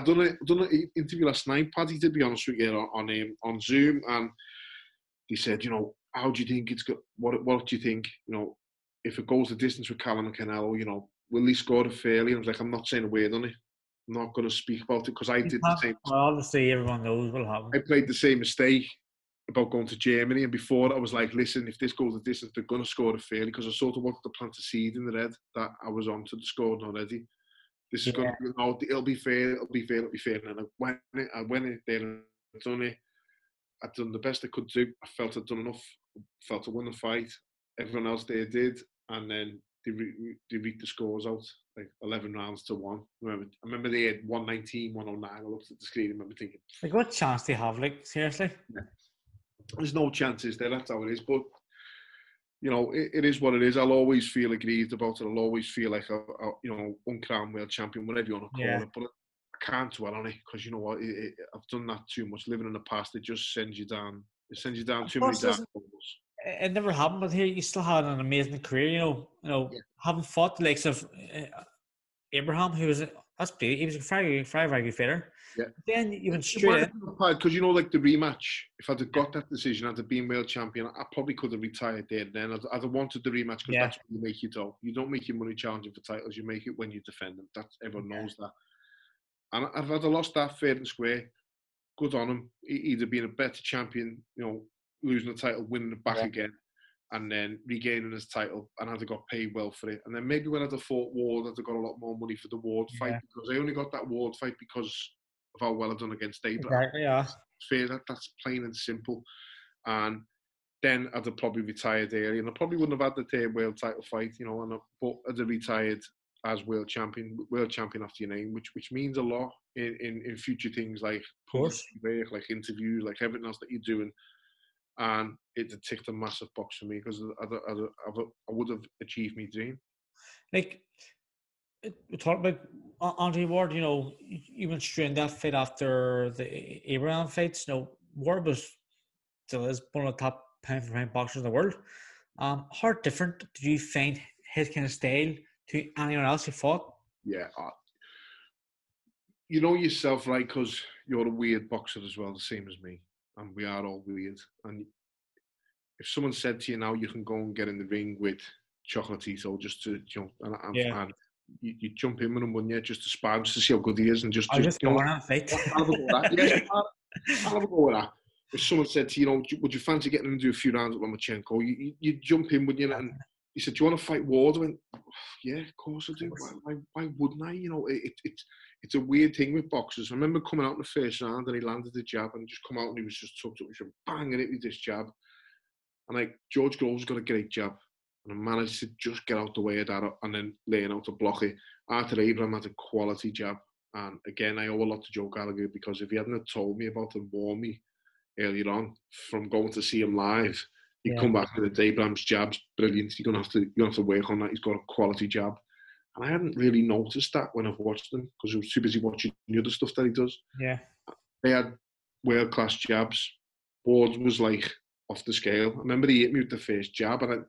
done an interview last night, Paddy, to be honest with you, on Zoom, and he said, how do you think it's good? What do you think, if it goes the distance with Callum and Canelo, you know, will he score it fairly? And I was like, I'm not saying a word on it. I'm not going to speak about it because I did the same. Well, obviously, everyone knows what'll happen. I played the same mistake about going to Germany, and before I was like, listen, if this goes the distance, they're going to score it fairly, because I sort of wanted to plant a seed in their head that I was on to the scoring already. This is going to be, no, it'll be fair, it'll be fair, it'll be fair. And I went in there and done it. I'd done the best I could do. I felt I'd done enough. I felt I won the fight. Everyone else there did. And then they read the scores out, like 11 rounds to 1. I remember they had 119, 109. I looked at the screen and remember thinking, like, what chance do you have? Like, seriously? Yeah. There's no chances there. That's how it is. But, you know, it is what it is. I'll always feel aggrieved about it. I'll always feel like a you know, uncrowned world champion, whatever you want to call it. But I can't dwell on it, because you know what? I've done that too much. Living in the past, it just sends you down. It sends you down too many dark holes. It never happened, but here you still had an amazing career. You know, having fought the likes of Abraham, who was he was a very good fighter. Yeah. Then you went straight in. Because, you know, like the rematch, if I'd have got that decision, I'd have been world champion, I probably could have retired there then. I'd have wanted the rematch, because that's when you make your dough. You don't make your money challenging for titles, you make it when you defend them. Everyone knows that. And if I'd have lost that fair and square, good on him. He'd have been a better champion, you know, losing the title, winning it back again, and then regaining his title, and I'd have got paid well for it. And then maybe when I'd have fought Ward, I'd have got a lot more money for the Ward fight, because I only got that Ward fight because of how well I've done against Abraham. Exactly, yeah. Fair, that's plain and simple. And then I'd have probably retired early, and I probably wouldn't have had the third world title fight, you know, but I'd have retired as world champion after your name, which means a lot in future things, like work, like interviews, like everything else that you're doing. And it ticked a massive box for me, because I would have achieved my dream. Like, we talked about Andre Ward, you know, you went straight in that fight after the Abraham fights. You know, Ward still is one of the top pound for pound boxers in the world. How different did you find his kind of style to anyone else you fought? Yeah. You know yourself, right? Because you're a weird boxer as well, the same as me. And we are all weird. And if someone said to you now, you can go and get in the ring with Chocolatito just to, you know, and you jump in with him, wouldn't you? Just to spar, just to see how good he is, and just you know, I'll have a go with that. Yes, I'll have a go with that. If someone said to you, know, would you fancy getting him to do a few rounds with Lomachenko? You jump in, wouldn't you? And he said, do you want to fight Ward? I went, yeah, of course I do. Why wouldn't I? You know, it's a weird thing with boxers. I remember coming out in the first round, and he landed the jab, and just come out, and he was just tucked up, and banging it with this jab. And like, George Groves got a great jab, and I managed to just get out the way of that and then laying out to block it. Arthur Abraham had a quality jab. And again, I owe a lot to Joe Gallagher, because if he hadn't have told me about it and warned me earlier on from going to see him live, he'd come back with Abraham's jab's brilliant. You're gonna have to work on that. He's got a quality jab. And I hadn't really noticed that when I've watched him, because I was too busy watching the other stuff that he does. Yeah. They had world-class jabs. Ward was like off the scale. I remember he hit me with the first jab, and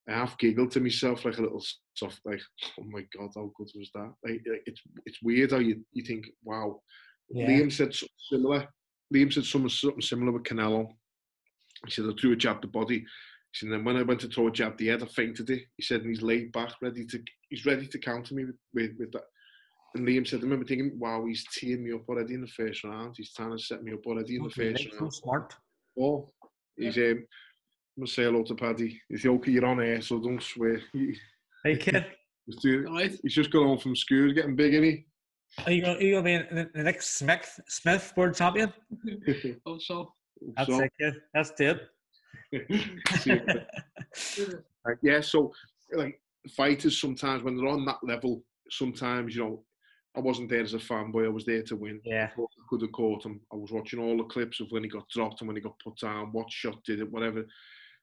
I half giggled to myself, like a little soft, like, oh my God, how good was that? Like, it's weird how you think, wow. Yeah. Liam said something similar. Liam said something similar with Canelo. He said, I threw a jab to body. He said, and then when I went to throw a jab to the head, I fainted it. He said, and he's laid back, he's ready to counter me with that. And Liam said, I remember thinking, wow, he's teeing me up already in the first round. He's trying to set me up already in the first round. So smart. Oh, he's I'm gonna say hello to Paddy. He's okay, you're on air, so don't swear. Hey kid. He's just got home from school, getting big, isn't he? Are you gonna be the next Smith world champion? Hope so. That's it, kid. That's it. Yeah, so like fighters sometimes when they're on that level, sometimes, you know, I wasn't there as a fanboy, I was there to win. Yeah. I could have caught him. I was watching all the clips of when he got dropped and when he got put down, what shot did it, whatever. I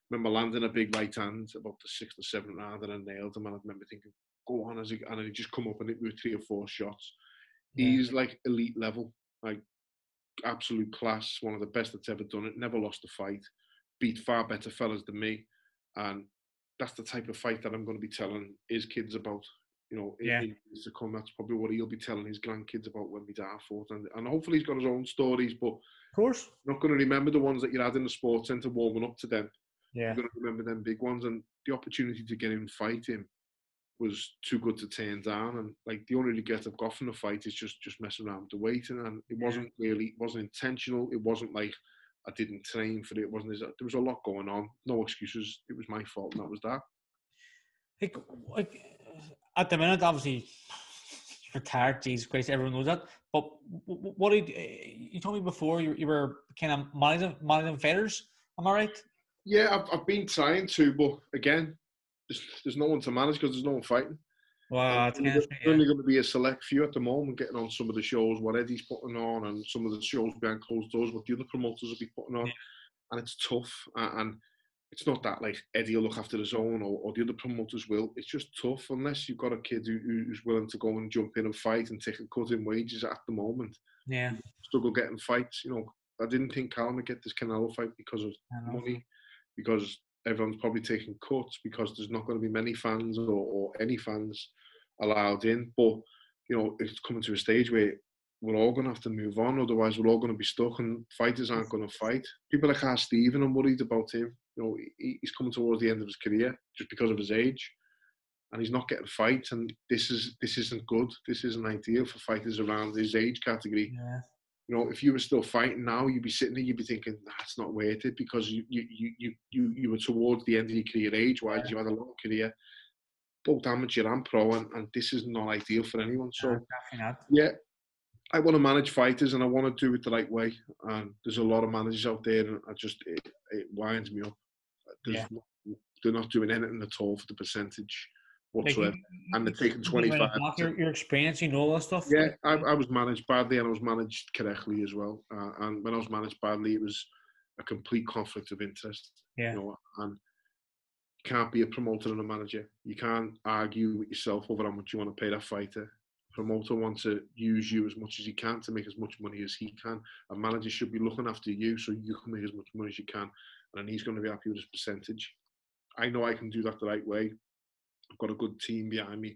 remember landing a big right hand about the 6th or 7th round, and I nailed him, and I remember thinking, go on, and then he just come up and hit me with 3 or 4 shots. Yeah. He's like elite level, like absolute class, one of the best that's ever done it, never lost a fight, beat far better fellas than me, and that's the type of fight that I'm going to be telling his kids about. You know, in years to come, that's probably what he'll be telling his grandkids about when my dad fought. And hopefully he's got his own stories, but of course, you're not going to remember the ones that you had in the sports centre warming up to them. Yeah. You're going to remember them big ones. And the opportunity to get in fighting was too good to turn down. And like the only regret I've got from the fight is just messing around with the weighting, and it wasn't intentional. It wasn't like I didn't train for it. It wasn't. There was a lot going on. No excuses. It was my fault, and that was that. Like at the minute, obviously, you're retired. Jesus Christ, everyone knows that. But what did you told me before? You were kind of managing fighters. Am I right? Yeah, I've been trying to, but again, there's no one to manage because there's no one fighting. Wow, There's only going to be a select few at the moment getting on some of the shows, what Eddie's putting on, and some of the shows behind closed doors, what the other promoters will be putting on. And it's tough. And it's not that like Eddie will look after his own or the other promoters will. It's just tough unless you've got a kid who's willing to go and jump in and fight and take a cut in wages at the moment. Yeah. Struggle getting fights. I didn't think Callum would get this Canelo fight because of money, because everyone's probably taking cuts, because there's not going to be many fans or any fans allowed in. But it's coming to a stage where we're all going to have to move on, otherwise we're all going to be stuck and fighters aren't going to fight. People like Stephen are worried about him. He's coming towards the end of his career just because of his age, and he's not getting fights, and this isn't good. This isn't ideal for fighters around his age category. Yeah. If you were still fighting now, you'd be sitting there, you'd be thinking, that's not worth it, because you were towards the end of your career age-wise. You had a long career, both amateur and pro, and this is not ideal for anyone. So, yeah, I want to manage fighters, and I want to do it the right way. And there's a lot of managers out there, and it winds me up. They're not doing anything at all for the percentage whatsoever. And they're taking 25. Your experience, all that stuff. Yeah, I was managed badly, and I was managed correctly as well. And when I was managed badly, it was a complete conflict of interest. Yeah. And you can't be a promoter and a manager. You can't argue with yourself over how much you want to pay that fighter. Promoter wants to use you as much as he can to make as much money as he can. A manager should be looking after you so you can make as much money as you can, and then he's going to be happy with his percentage. I know I can do that the right way. I've got a good team behind me,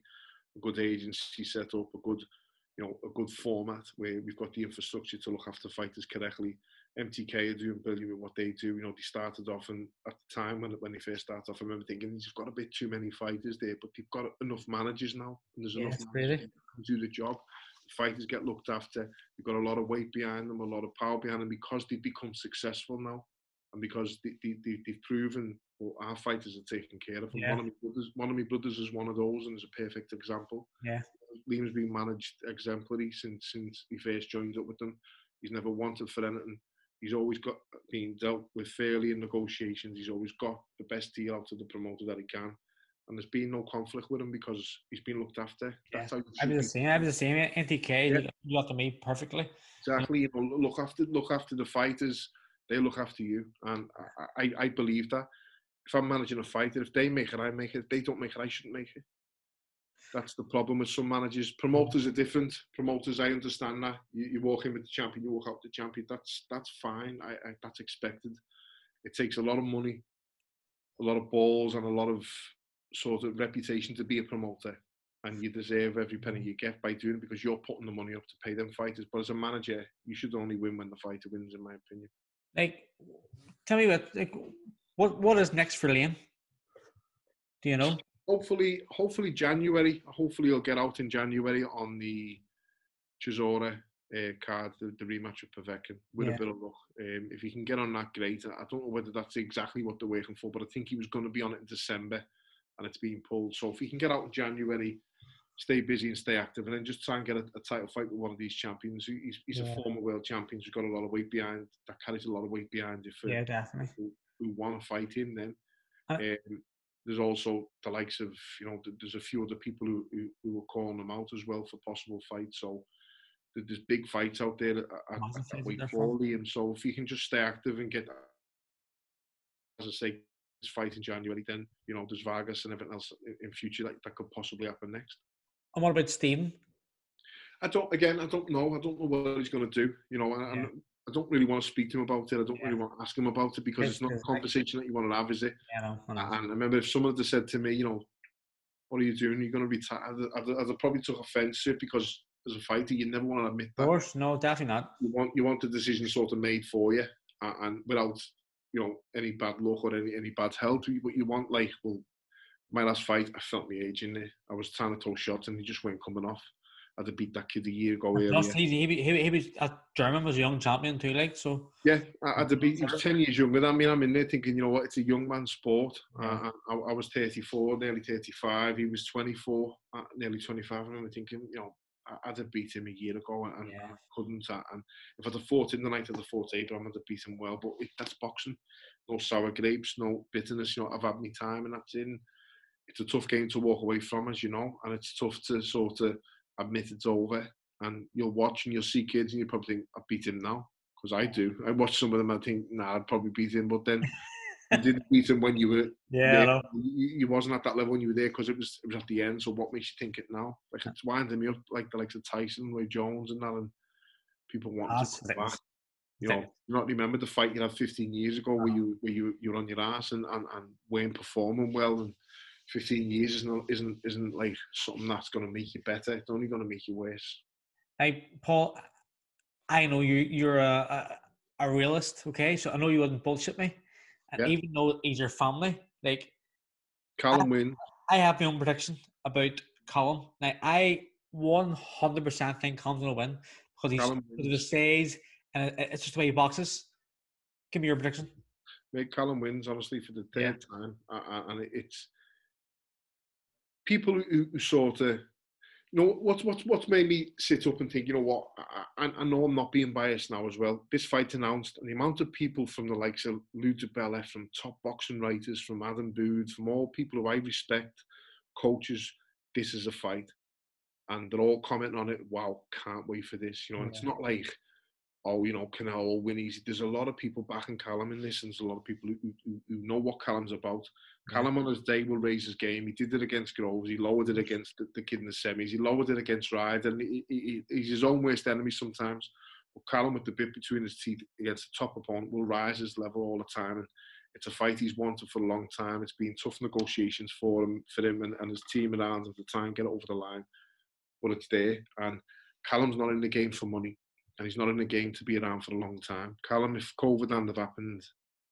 a good agency set up, a good format where we've got the infrastructure to look after fighters correctly. MTK are doing brilliant with what they do. They started off, and at the time when they first started off, I remember thinking they've got a bit too many fighters there, but they've got enough managers now, and there's enough managers who can do the job. The fighters get looked after. They've got a lot of weight behind them, a lot of power behind them, because they've become successful now, and because they've proven our fighters are taken care of. Yeah. One of my brothers is one of those, and is a perfect example. Yeah. Liam's been managed exemplary since he first joined up with them. He's never wanted for anything. He's always been dealt with fairly in negotiations. He's always got the best deal out to the promoter that he can. And there's been no conflict with him because he's been looked after. That's how I was the same. NTK, you got to me perfectly. Exactly. Look after the fighters. They look after you. And I believe that. If I'm managing a fighter, if they make it, I make it. If they don't make it, I shouldn't make it. That's the problem with some managers. Promoters are different. Promoters, I understand that. You walk in with the champion, you walk out with the champion. That's fine. That's expected. It takes a lot of money, a lot of balls, and a lot of sort of reputation to be a promoter. And you deserve every penny you get by doing it, because you're putting the money up to pay them fighters. But as a manager, you should only win when the fighter wins, in my opinion. Tell me what is next for Liam? Do you know? Hopefully January. Hopefully he'll get out in January on the Chisora card, the rematch with Povetkin, with a bit of luck. If he can get on that, great. I don't know whether that's exactly what they're waiting for, but I think he was going to be on it in December, and it's being pulled. So if he can get out in January, stay busy and stay active, and then just try and get a title fight with one of these champions. He's a former world champion who's got a lot of weight behind. That carries a lot of weight behind it for definitely. who want to fight him then. There's also the likes of, there's a few other people who are calling them out as well for possible fights. So there's big fights out there at weight for Liam. So if he can just stay active and get, as I say, this fight in January, then, there's Vargas and everything else in future that could possibly happen next. And what about Stephen? I don't know. I don't know what he's going to do. I don't really want to speak to him about it. I don't really want to ask him about it, because it's not a conversation that you want to have, is it? Yeah, no. And I remember if someone had said to me, what are you doing? You're going to retire. I'd probably took offence to it, because as a fighter, you never want to admit that. Of course, no, definitely not. You want the decision sort of made for you, and without any bad luck or any bad health. But you want, my last fight, I felt my age in there. I was trying to throw shots and he just weren't coming off. I'd have beat that kid a year ago And plus, earlier. he was German was a young champion too, like so. Yeah, I'd have beat. He was 10 years younger than me. I'm in there thinking, you know what, it's a young man's sport. Yeah. I was 34, nearly 35. He was 24, nearly 25. I remember thinking, you know, I'd have beat him a year ago and I couldn't. And if I'd have fought him the night of the fought Abraham, I'd have beat him well. But that's boxing. No sour grapes, no bitterness. You know, I've had my time and that's in. It's a tough game to walk away from, as you know, and it's tough to sort of admit it's over. And you'll watch and you'll see kids and you probably think, I'll beat him now. Because I do. I watch some of them. I think, nah, I'd probably beat him. But then you didn't beat him when you were Yeah, I there. know. You wasn't at that level when you were there because it was at the end. So what makes you think it now? Like it's winding me up, like the likes of Tyson, Roy Jones, and that, and people wanting to come back. You know, you not remember the fight you had 15 years ago where you were on your ass and weren't performing well. And 15 years isn't like something that's going to make you better. It's only going to make you worse. Hey, Paul, I know you're a realist, okay? So I know you wouldn't bullshit me. And Yeah. even though he's your family, like Callum win. I have my own prediction about Callum. Now I 100% think Callum's gonna win because of his size and it's just the way he boxes. Give me your prediction. Mate, Callum wins honestly for the third time, and it's people who sort of. You know, what's made me sit up and think, you know what, I know I'm not being biased now as well. This fight announced, and the amount of people from the likes of Lou DiBella, from top boxing writers, from Adam Booth, from all people who I respect, coaches, this is a fight. And they're all commenting on it, wow, can't wait for this. You know, and it's not like, oh, you know, Canelo will win easy. There's a lot of people backing Callum in this, and there's a lot of people who know what Callum's about. Callum on his day will raise his game. He did it against Groves. He lowered it against the kid in the semis. He lowered it against Ryder. And he's his own worst enemy sometimes. But Callum, with the bit between his teeth against the top opponent, will rise his level all the time. And it's a fight he's wanted for a long time. It's been tough negotiations for him and his team around him to try and get it over the line. But it's there. And Callum's not in the game for money. And he's not in the game to be around for a long time. Callum, if COVID hadn't have happened,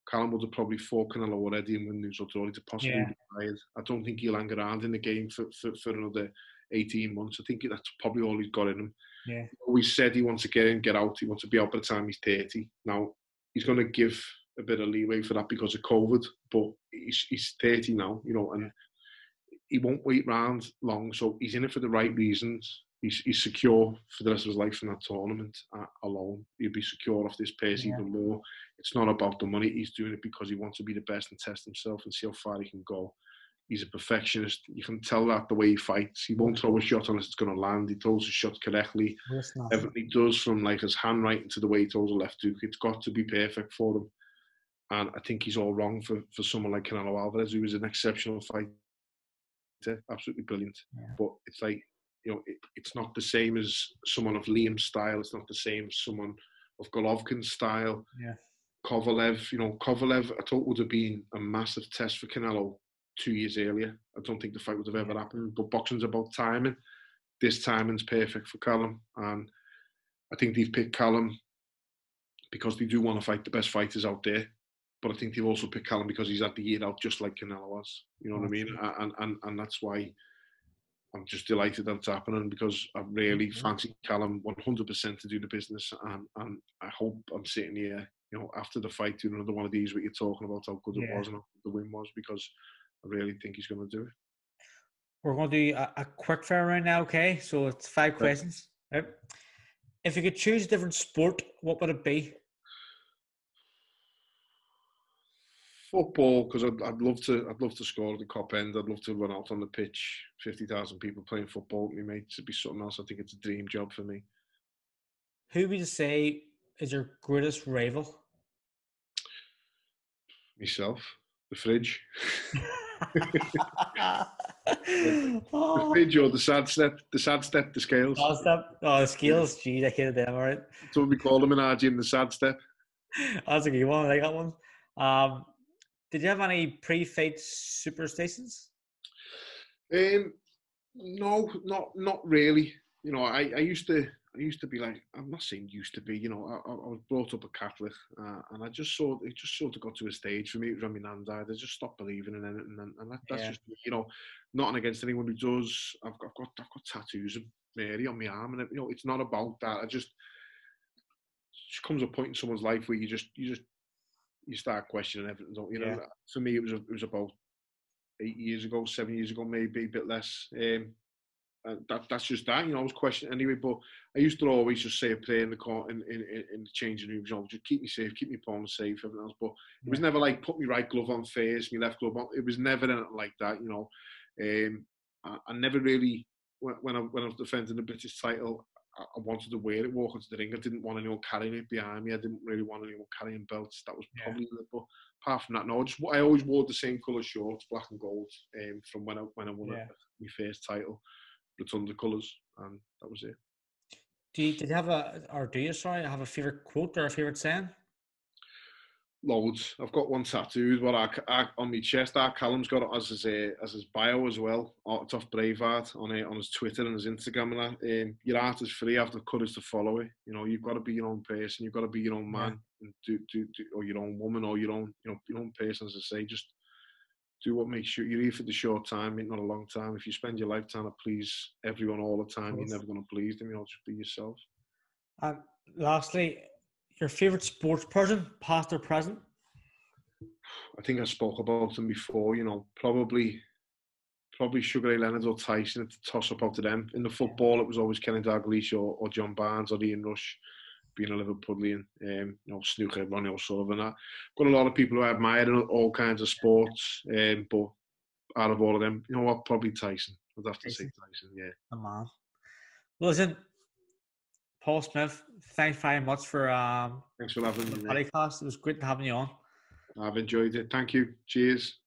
Callum would have probably fought Canelo already and win news already to possibly retired. I don't think he'll hang around in the game for another 18 months. I think that's probably all he's got in him. Yeah. He always said he wants to get in, get out. He wants to be out by the time he's 30. Now, he's going to give a bit of leeway for that because of COVID, but he's 30 now, you know, and he won't wait round long. So he's in it for the right reasons. He's secure for the rest of his life in that tournament alone. He'll be secure off this pace even more. It's not about the money. He's doing it because he wants to be the best and test himself and see how far he can go. He's a perfectionist. You can tell that the way he fights. He won't throw a shot unless it's going to land. He throws his shots correctly. Everything he does, from like his handwriting to the way he throws a left hook, it's got to be perfect for him. And I think he's all wrong for someone like Canelo Alvarez, who was an exceptional fighter, absolutely brilliant. But it's like, you know, it's not the same as someone of Liam's style. It's not the same as someone of Golovkin's style. Kovalev, you know, Kovalev, I thought would have been a massive test for Canelo 2 years earlier. I don't think the fight would have ever happened. But boxing's about timing. This timing's perfect for Callum. And I think they've picked Callum because they do want to fight the best fighters out there. But I think they've also picked Callum because he's had the year out just like Canelo was. You know what I mean? And that's why I'm just delighted that it's happening, because I really fancy Callum 100% to do the business, and I hope I'm sitting here, you know, after the fight doing another one of these where you're talking about how good it was and how good the win was, because I really think he's going to do it. We're going to do a quick fire round now, okay? So it's 5 questions. Right. If you could choose a different sport, what would it be? Football, because I'd love to score at the Cop End. I'd love to run out on the pitch, 50,000 people playing football with me mates. It'd be something else. I think it's a dream job for me. Who would you say is your greatest rival? Myself, the fridge. The fridge or the sad step, the scales. The scales. Geez, I hated them. All right. That's what we call them in our gym, the sad step. That's a good one. I like that one. Did you have any pre-fight superstitions? No, not really. You know, I used to I used to be like, I'm not saying used to be, you know, I was brought up a Catholic, and I just saw it just sort of got to a stage for me. It was when my nan died. I just stopped believing in anything, and that's Yeah, just me, you know, nothing against anyone who does. I've got tattoos of Mary on my arm, and you know, it's not about that. Just comes a point in someone's life where you start questioning everything, don't you? yeah, And for me, it was about 8 years ago, 7 years ago, maybe a bit less. That's just that, you know. I was questioning anyway, but I used to always just say a prayer in the court in the changing rooms, you know, just keep me safe, keep me opponent safe, everything else. But it was yeah, never like put me right glove on first, my left glove on. It was never anything like that, you know. I never really when I was defending the British title, I wanted to wear it, walk into the ring. I didn't want anyone carrying it behind me. I didn't really want anyone carrying belts. That was yeah. probably it. But apart from that, no, I always wore the same colour shorts, black and gold, from when I won Yeah. my first title, Rotunda colours, and that was it. Did you have or do you, sorry, have a favorite quote or a favorite saying? Loads. I've got one tattooed, but on my chest. Our Callums got it as his bio as well. It's off Braveheart on his Twitter and his Instagram and that. Your art is free. Have the courage to follow it. You know, you've got to be your own person. You've got to be your own Yeah, man, and do or your own woman, or your own, you know, your own person. As I say, just do what makes you. You're here for the short time, not a long time. If you spend your lifetime to please everyone all the of time, you're course. never going to please them. You know, just be yourself. And lastly, your favorite sports person, past or present? I think I spoke about them before. You know, probably Sugar Ray Leonard or Tyson. It's a toss up out to them. In the Yeah, football, it was always Kenny Dalglish or John Barnes or Ian Rush, being a Liverpoolian. You know, snooker, Ronnie O'Sullivan. I've got a lot of people who I admire in all kinds of sports, but out of all of them, you know what? Probably Tyson. I'd have to say Jason, Tyson. Yeah. the man. Listen, Paul Smith, thanks very much for Thanks for having the me, mate. podcast. It was great having you on. I've enjoyed it. Thank you. Cheers.